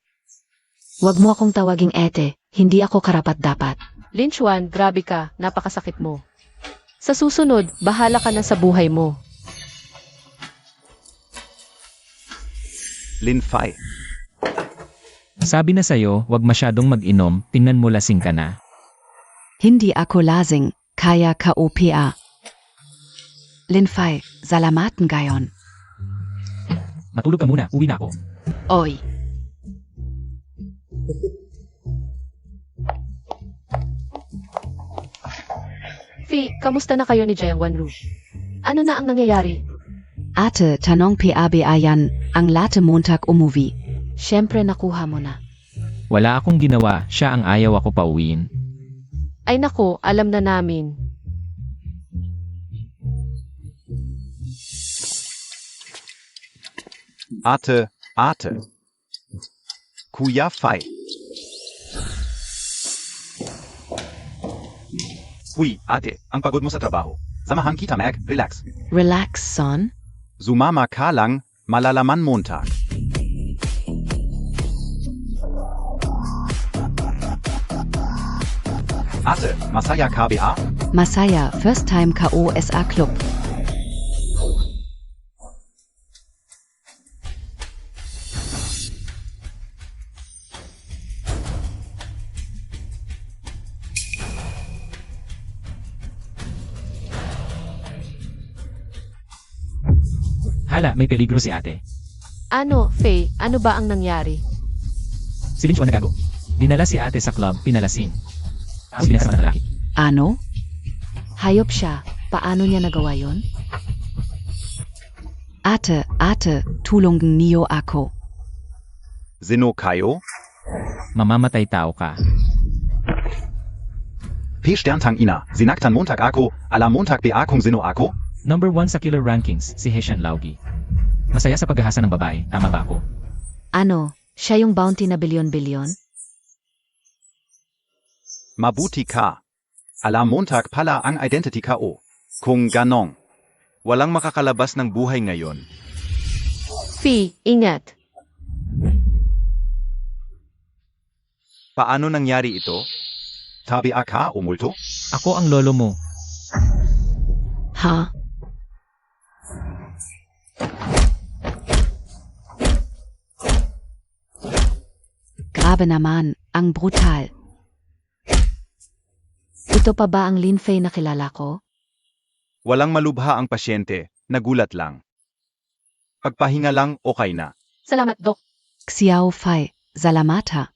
Huwag mo akong tawaging ete, hindi ako karapat-dapat. Lin Chuan, grabe ka, napakasakit mo. Sa susunod, bahala ka na sa buhay mo. Lin Fei. Sabi na sa'yo, wag masyadong mag-inom, tingnan mo lasing ka na. Hindi ako lasing, kaya KOPA. Lin Fei, salamaten gayon. Matulog ka muna, uwi na ako. Oy. Fi, kamusta na kayo ni Jiang Wanru? Ano na ang nangyayari? Ate, tanong PAB ayan, ang late Montag umuwi. Siyempre nakuha mo na. Wala akong ginawa, siya ang ayaw ako pauwiin. Ay nako, alam na namin. Ate, Ate. Kuya Fei. Uy, ate, ang pagod mo sa trabaho. Samahan kita, Mag. Relax. Relax, son. Sumama ka lang, malalaman Montag. Ate, masaya ka ba? Masaya, first time KOSA Club. Hala, may peligro si ate. Ano, Faye, ano ba ang nangyari? Si Lin Chuan nagago. Dinala si ate sa club, pinalasing. Tapos binasa ng lalaki. Ano? Hayop siya. Paano niya nagawa yon? Ate, tulungan niyo ako. Sino kayo? Mamamatay tao ka. P. Sterntang ina, sinaktan Montag ako, ala Montag ba akong sino ako? Number 1 sa killer rankings, si Heshan Laugi. Masaya sa paghahasa ng babae, tama ba ako? Ano? Siya yung bounty na bilyon-bilyon? Mabuti ka. Ala Montag pala ang identity ko. Kung ganong. Walang makakalabas ng buhay ngayon. Fi, ingat. Paano nangyari ito? Tabi ka o multo? Ako ang lolo mo. Ha? Grabe naman, ang brutal. Ito pa ba ang Lin Fei na kilala ko? Walang malubha ang pasyente, nagulat lang. Pagpahinga lang, okay na. Salamat, Dok. Xiao Fei, salamata.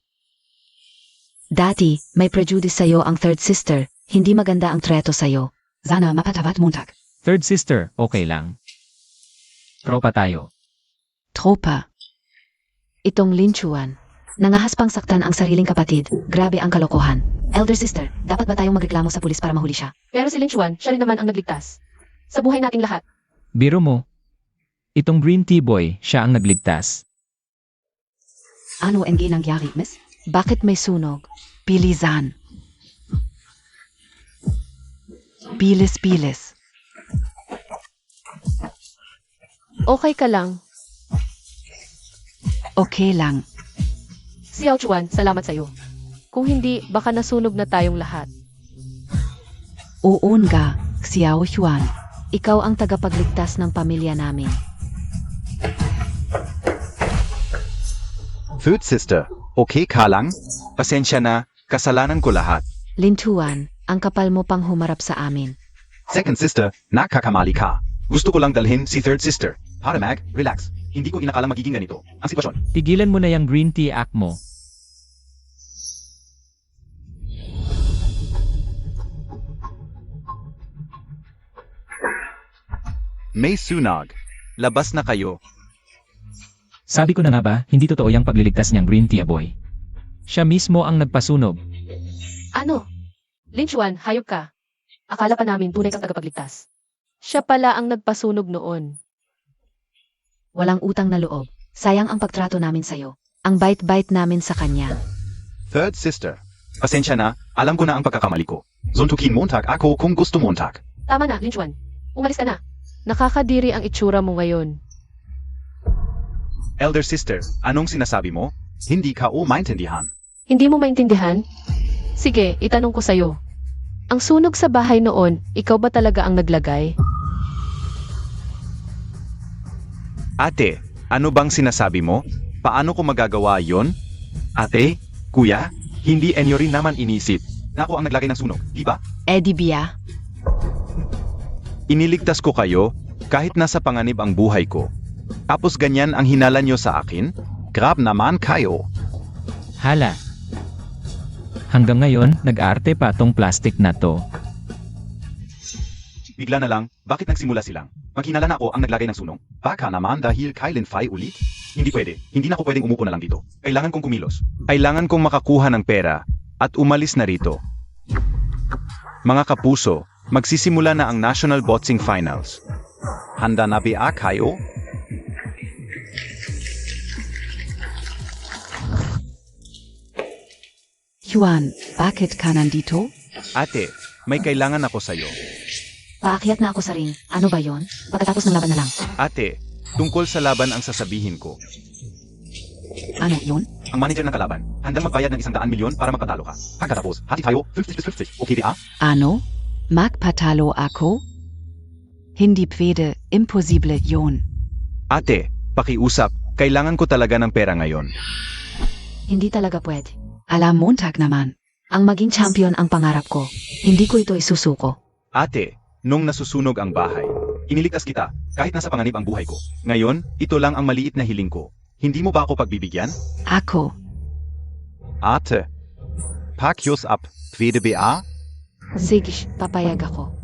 Dati, may prejudice sa'yo ang third sister. Hindi maganda ang treto sa'yo. Sana mapatabat Montag. Third sister, okay lang. Tropa tayo. Tropa. Itong Lin Chuan. Nangahas pang saktan ang sariling kapatid. Grabe ang kalokohan. Elder sister, dapat ba tayong magreklamo sa pulis para mahuli siya? Pero si Lin Chuan, siya rin naman ang nagligtas. Sa buhay nating lahat. Biro mo. Itong green tea boy, siya ang nagligtas. Ano ang nangyari, miss? Bakit may sunog? Bilisan. Bilis. Okay ka lang. Okay lang. Xiao Chuan, salamat sa'yo. Kung hindi, baka nasunog na tayong lahat. Oo nga, Xiao Huan. Ikaw ang tagapagligtas ng pamilya namin. Third sister, okay ka lang? Pasensya na, kasalanan ko lahat. Lin Chuan, ang kapal mo pang humarap sa amin. Second sister, nakakamali ka. Gusto ko lang dalhin si third sister. Para Mag, relax. Hindi ko inakalang magiging ganito ang sitwasyon. Tigilan mo na yung green tea act mo. May sunog. Labas na kayo. Sabi ko na nga ba, hindi totoo yung pagliligtas niyang green tea boy. Siya mismo ang nagpasunog. Ano? Lin Chuan, hayop ka. Akala pa namin tunay kang tagapagligtas. Siya pala ang nagpasunog noon. Walang utang na loob. Sayang ang pagtrato namin sa'yo. Ang bait-bait namin sa kanya. Third sister. Pasensya na, alam ko na ang pagkakamali ko. Suntukin Montag ako kung gusto Montag. Tama na, Lin Chuan. Umalis ka na. Nakakadiri ang itsura mo ngayon. Elder sister, anong sinasabi mo? Hindi ka o maintindihan. Hindi mo maintindihan? Sige, itanong ko sa'yo. Ang sunog sa bahay noon, ikaw ba talaga ang naglagay? Ate, ano bang sinasabi mo? Paano ko magagawa yon? Ate, kuya, hindi enyo rin naman inisip na ako ang naglagay ng sunog, di ba? Edibia. Iniligtas ko kayo kahit nasa panganib ang buhay ko. Tapos ganyan ang hinala nyo sa akin? Grab naman kayo. Hala. Hanggang ngayon, nag-arte pa tong plastic na to. Bigla na lang, bakit nagsimula silang? Maghinala na ako ang naglagay ng sunog. Baka naman dahil kailan fay ulit. Hindi pwede. Hindi na ako pwedeng umupo na lang dito. Kailangan kong kumilos. Kailangan kong makakuha ng pera at umalis na rito. Mga kapuso, magsisimula na ang National Boxing Finals. Handa na ba kayo? Juan, bakit ka nandito? Ate, may kailangan ako sa'yo. Paakyat na ako sa ring. Ano ba yon? Pagkatapos ng laban na lang. Ate, tungkol sa laban ang sasabihin ko. Ano yun? Ang manager ng kalaban, handang magbayad ng 100 milyon para magpatalo ka. Pagkatapos, hati tayo 50-50. Okay ba? Ano? Magpatalo ako? Hindi pwede, imposible yun. Ate, pakiusap, kailangan ko talaga ng pera ngayon. Hindi talaga pwede. Alam Montag naman. Ang maging champion ang pangarap ko. Hindi ko ito isusuko. Ate, nung nasusunog ang bahay, Iniligtas kita, kahit nasa panganib ang buhay ko. ngayon, ito lang ang maliit na hiling ko. Hindi mo ba ako pagbibigyan? Ako. Ate. Pakyos up. Pwede ba? Sige, papayag ako.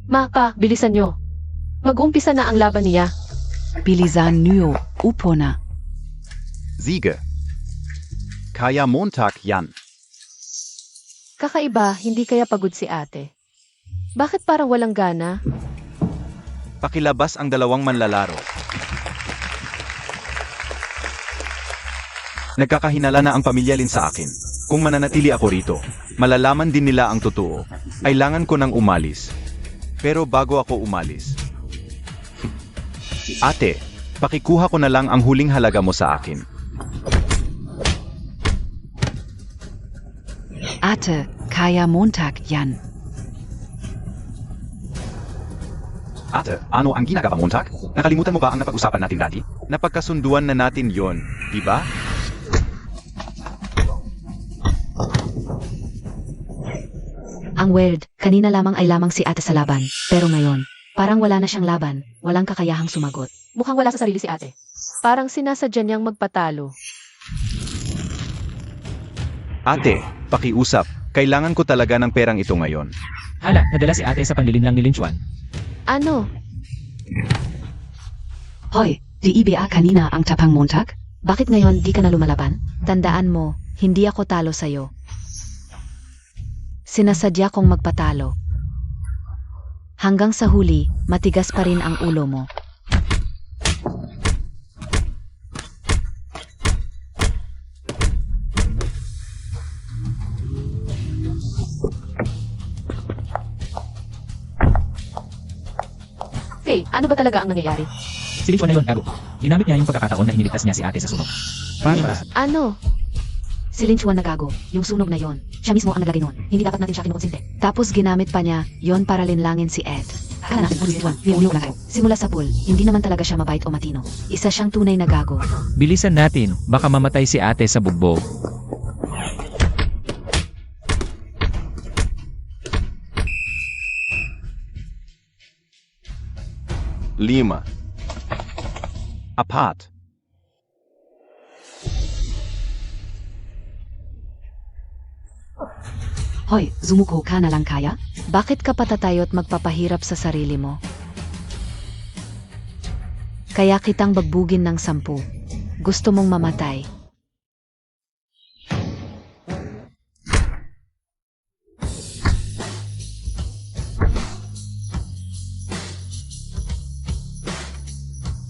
Maka, bilisan nyo. Mag-umpisa na ang laban niya. Bilisan nyo. Upo na. Siege. Kaya Montag yan. Kakaiba, hindi kaya pagod si ate. Bakit parang walang gana? pakilabas ang dalawang manlalaro. Nagkakahinala na ang pamilya Lin sa akin. Kung mananatili ako rito, malalaman din nila ang totoo. Kailangan ko nang umalis. Pero bago ako umalis, ate, pakikuha ko na lang ang huling halaga mo sa akin. Ate, kaya Montag yan. Ate, ano ang ginagawa Montag? Nakalimutan mo ba ang napag-usapan natin dati? Napagkasunduan na natin yon, di ba? Ang weird, kanina lamang ay lamang si ate sa laban. Pero ngayon, parang wala na siyang laban. Walang kakayahang sumagot. Mukhang wala sa sarili si ate. Parang sinasadya niyang magpatalo. Ate, pakiusap. Kailangan ko talaga ng perang ito ngayon. Hala, nadala si ate sa panlilinlang ni Lin Chuan. Ano? Hoy, di iba kanina ang tapang Montag? Bakit ngayon di ka na lumalaban? Tandaan mo, hindi ako talo sa'yo. Sinasadya kong magpatalo. Hanggang sa huli, matigas pa rin ang ulo mo. Faye, ano ba talaga ang nangyayari? Si Lin Chuan na yun, gago. Ginamit niya yung pagkakataon na iniligtas niya si ate sa sunog. Para Ano? Si Lin Chuan nagago, yung sunog na yon. Siya mismo ang naglagay nun. Hindi dapat natin siya kinukonsinte. Tapos ginamit pa niya yon para linlangin si Ed. Akala natin si Chuan, may ulo lang tayo. Simula sa pool, hindi naman talaga siya mabait o matino. Isa siyang tunay na gago. bilisan natin, baka mamatay si ate sa bugbog. Lima. Apart. Hoy, sumuko ka na lang kaya? Bakit ka patatayo't magpapahirap sa sarili mo? Kaya kitang bagbugin ng 10. Gusto mong mamatay.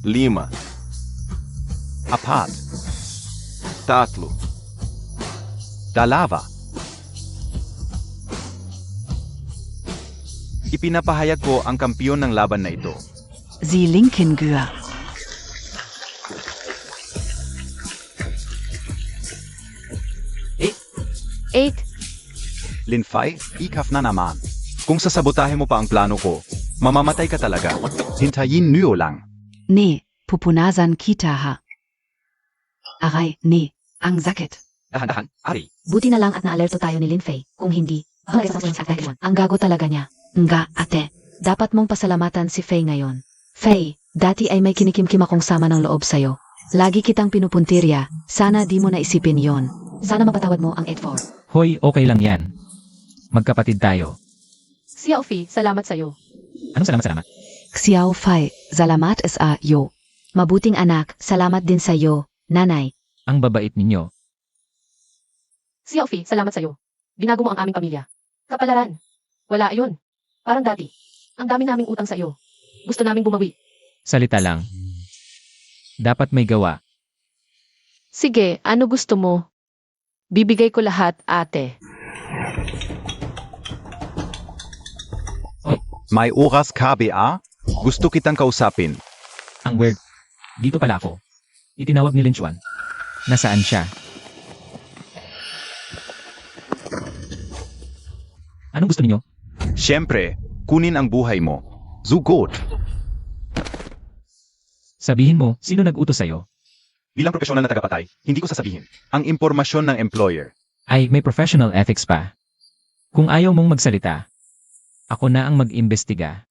Lima. Apart. Tatlo. Dalawa. Ipinapahayag ko ang kampiyon ng laban na ito. Sie linken Gür. 8. Lin Fei, ikaf na naman. Kung sasabotahe mo pa ang plano ko, mamamatay ka talaga. Hintayin niyo lang. Ne, pupunasan kita ha. Aray, ne, ang sakit. Dahan-dahan, Ari. Buti na lang at naalerto tayo ni Lin Fei. Kung hindi, ang gago talaga niya. Nga, ate. Dapat mong pasalamatan si Fei ngayon. Fei, dati ay may kinikimkim akong sama ng loob sa'yo. Lagi kitang pinupuntirya. Sana di mo naisipin yon. Sana mapatawad mo ang 8-4. Hoy, okay lang yan. Magkapatid tayo. Xiaofi, salamat sa'yo. Anong salamat? Xiao Fei, salamat sa yo. Mabuting anak, salamat din sa'yo, nanay. Ang babait ninyo. Xiaofi, salamat sa'yo. Binago mo ang aming pamilya. Kapalaran. Wala yun. Parang dati. Ang dami naming utang sa iyo. Gusto naming bumawi. Salita lang. Dapat may gawa. Sige, ano gusto mo? Bibigay ko lahat, ate. May oras KBA? Gusto kitang kausapin. Ang weird. Dito pala ako. Itinawag ni Lin Chuan. Nasaan siya? Anong gusto niyo? Siyempre, kunin ang buhay mo. Zugot. Sabihin mo, sino nag-utos sa'yo? Bilang profesional na tagapatay, hindi ko sasabihin. Ang impormasyon ng employer. Ay, may professional ethics pa. Kung ayaw mong magsalita, ako na ang mag-imbestiga.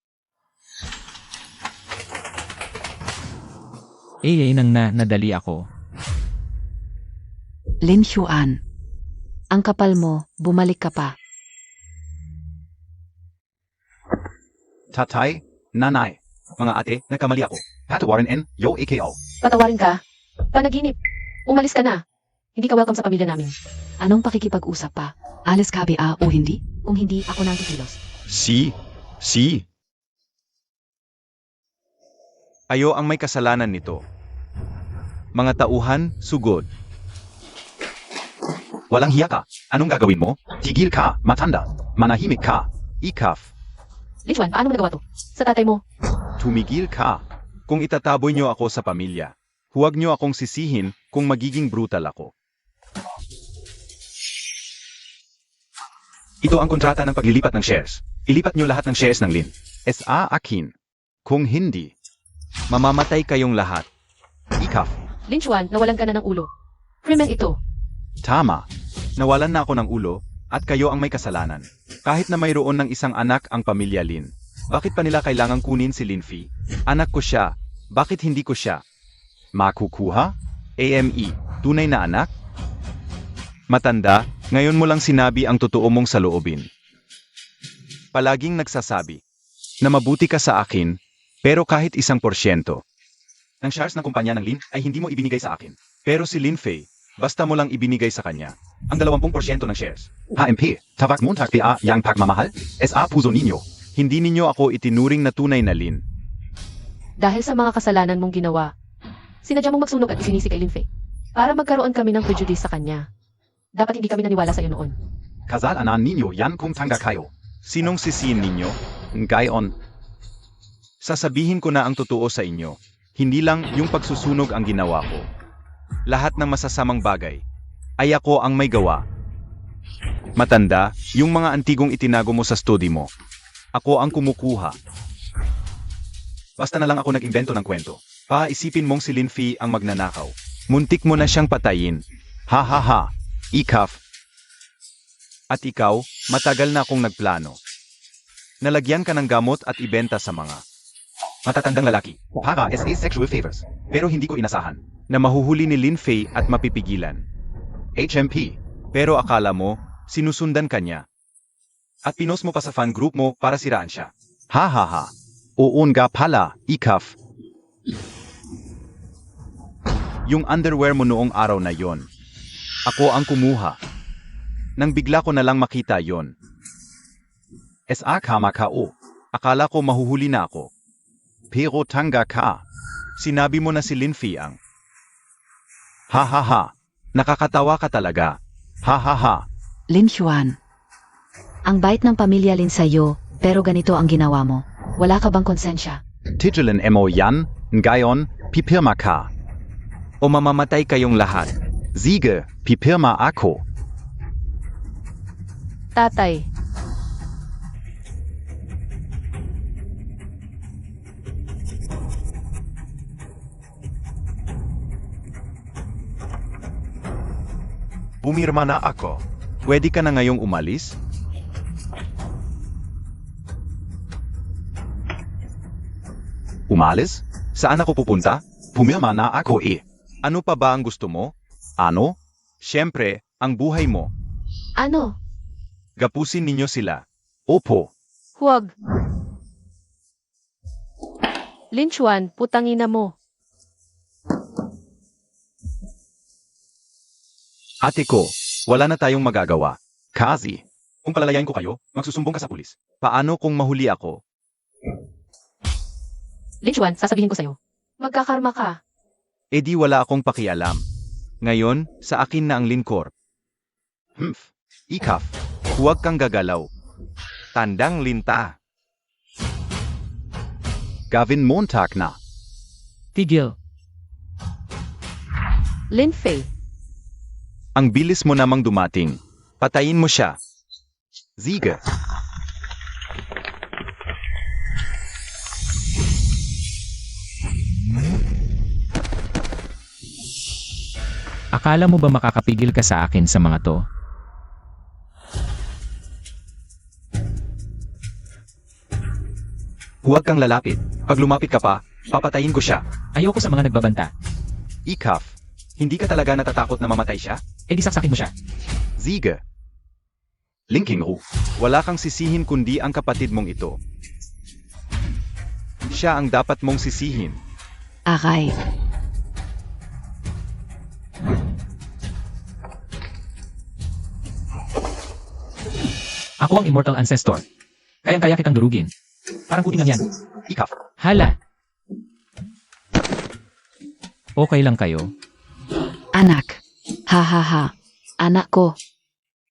Nang nadali ako. Lin Xuan. Ang kapal mo, bumalik ka pa. Tatay, nanay. Mga ate, nagkamali ako. Patawarin en, yo AKO. Patawarin ka. Panaginip. Umalis ka na. Hindi ka welcome sa pamilya namin. Anong pakikipag-usap pa? Alis KBA o hindi? Kung hindi, ako na ang kikilos. Si. Ayo ang may kasalanan nito. Mga tauhan, sugod. Walang hiya ka. Anong gagawin mo? Tigil ka, matanda. Manahimik ka. Ikaf, Lin Chuan, paano mo nagawa to? Sa tatay mo. tumigil ka. Kung itataboy niyo ako sa pamilya, huwag niyo akong sisihin kung magiging brutal ako. Ito ang kontrata ng paglilipat ng shares. Ilipat niyo lahat ng shares ng Lin. SA akin. Kung hindi, Mamamatay kayong lahat. ikaf. Lin Chuan, nawalan ka na ng ulo. Krimen ito. Tama. Nawalan na ako ng ulo, at kayo ang may kasalanan. Kahit na mayroon ng isang anak ang pamilya Lin, bakit pa nila kailangang kunin si Lin Fei? Anak ko siya, bakit hindi ko siya? Makukuha? AME, tunay na anak? Matanda, ngayon mo lang sinabi ang totoo mong saloobin. Palaging nagsasabi na mabuti ka sa akin, pero kahit 1%. Ang shares ng kumpanya ng Lin ay hindi mo ibinigay sa akin. Pero si Lin Fei, basta mo lang ibinigay sa kanya. Ang 20% ng shares. HMP, Tawag Montag PA yang pagmamahal? SA puso ninyo. Hindi ninyo ako itinuring na tunay na Lin. Dahil sa mga kasalanan mong ginawa, sinadya mong magsunog at isinisi kay Lin Fei. Para magkaroon kami ng prejudice sa kanya. Dapat hindi kami naniwala sa iyo noon. Kasalanan ninyo yan kung tangga kayo. Sinong sisihin ninyo? Gayon. Sasabihin ko na ang totoo sa inyo. Hindi lang yung pagsusunog ang ginawa ko. Lahat ng masasamang bagay ay ako ang may gawa. Matanda, yung mga antigong itinago mo sa study mo. Ako ang kumukuha. Basta na lang ako nag-invento ng kwento. Paisipin mong si Lin Fei ang magnanakaw. Muntik mo na siyang patayin. Ha ha ha. Ikaf. At ikaw, matagal na akong nagplano. Nalagyan ka ng gamot at ibenta sa mga Matatandang lalaki. Para SA sexual favors. Pero hindi ko inasahan. na mahuhuli ni Lin Fei at mapipigilan. HMP. Pero akala mo, sinusundan ka niya. At pinost mo pa sa fan group mo para siraan siya. Ha ha ha. Oo nga pala, ikaf. Yung underwear mo noong araw na yon. Ako ang kumuha. Nang bigla ko na lang makita yon. SA kama kao. Akala ko mahuhuli na ako. Pero tangga ka. Sinabi mo na si Lin Fei ang. Ha ha ha. Nakakatawa ka talaga. Ha ha ha. Lin Xuan. Ang bait ng pamilya Lin sa'yo, pero ganito ang ginawa mo. Wala ka bang konsensya? Tijulan mo yan, ngayon, pipirma ka. O mamamatay kayong lahat. Sige, pipirma ako. Tatay, Pumirma na ako. Pwede ka na ngayong umalis? Umalis? Saan ako pupunta? Pumirma na ako eh. Ano pa ba ang gusto mo? Ano? Siyempre, ang buhay mo. ano? Gapusin ninyo sila. Opo. Huwag. Lin Chuan, putangina mo. Ate ko, Wala na tayong magagawa. Kazi. Kung palalayain ko kayo, magsusumbong ka sa pulis. Paano kung mahuli ako? Lin Chuan, sasabihin ko sa'yo. Magkakarma ka. E di wala akong pakialam. Ngayon, sa akin na ang Lincorp. Humph. Ikaf. Huwag kang gagalaw. Tandang linta. Gavin Montag na. Tigil. Lin Fei, Ang bilis mo namang dumating. Patayin mo siya. Siege. Akala mo ba makakapigil ka sa akin sa mga to? Huwag kang lalapit. Pag lumapit ka pa, papatayin ko siya. Ayoko sa mga nagbabanta. Ikaf. Hindi ka talaga natatakot na mamatay siya? E di saksakin mo siya. Siege. Linking Ruf. Wala kang sisihin kundi ang kapatid mong ito. Siya ang dapat mong sisihin. Arai. Ako ang immortal ancestor. Kayang-kaya kitang durugin. Parang puting lang yan. Ikaf. Hala! Okay lang kayo? Anak. Ha ha ha. Anak ko.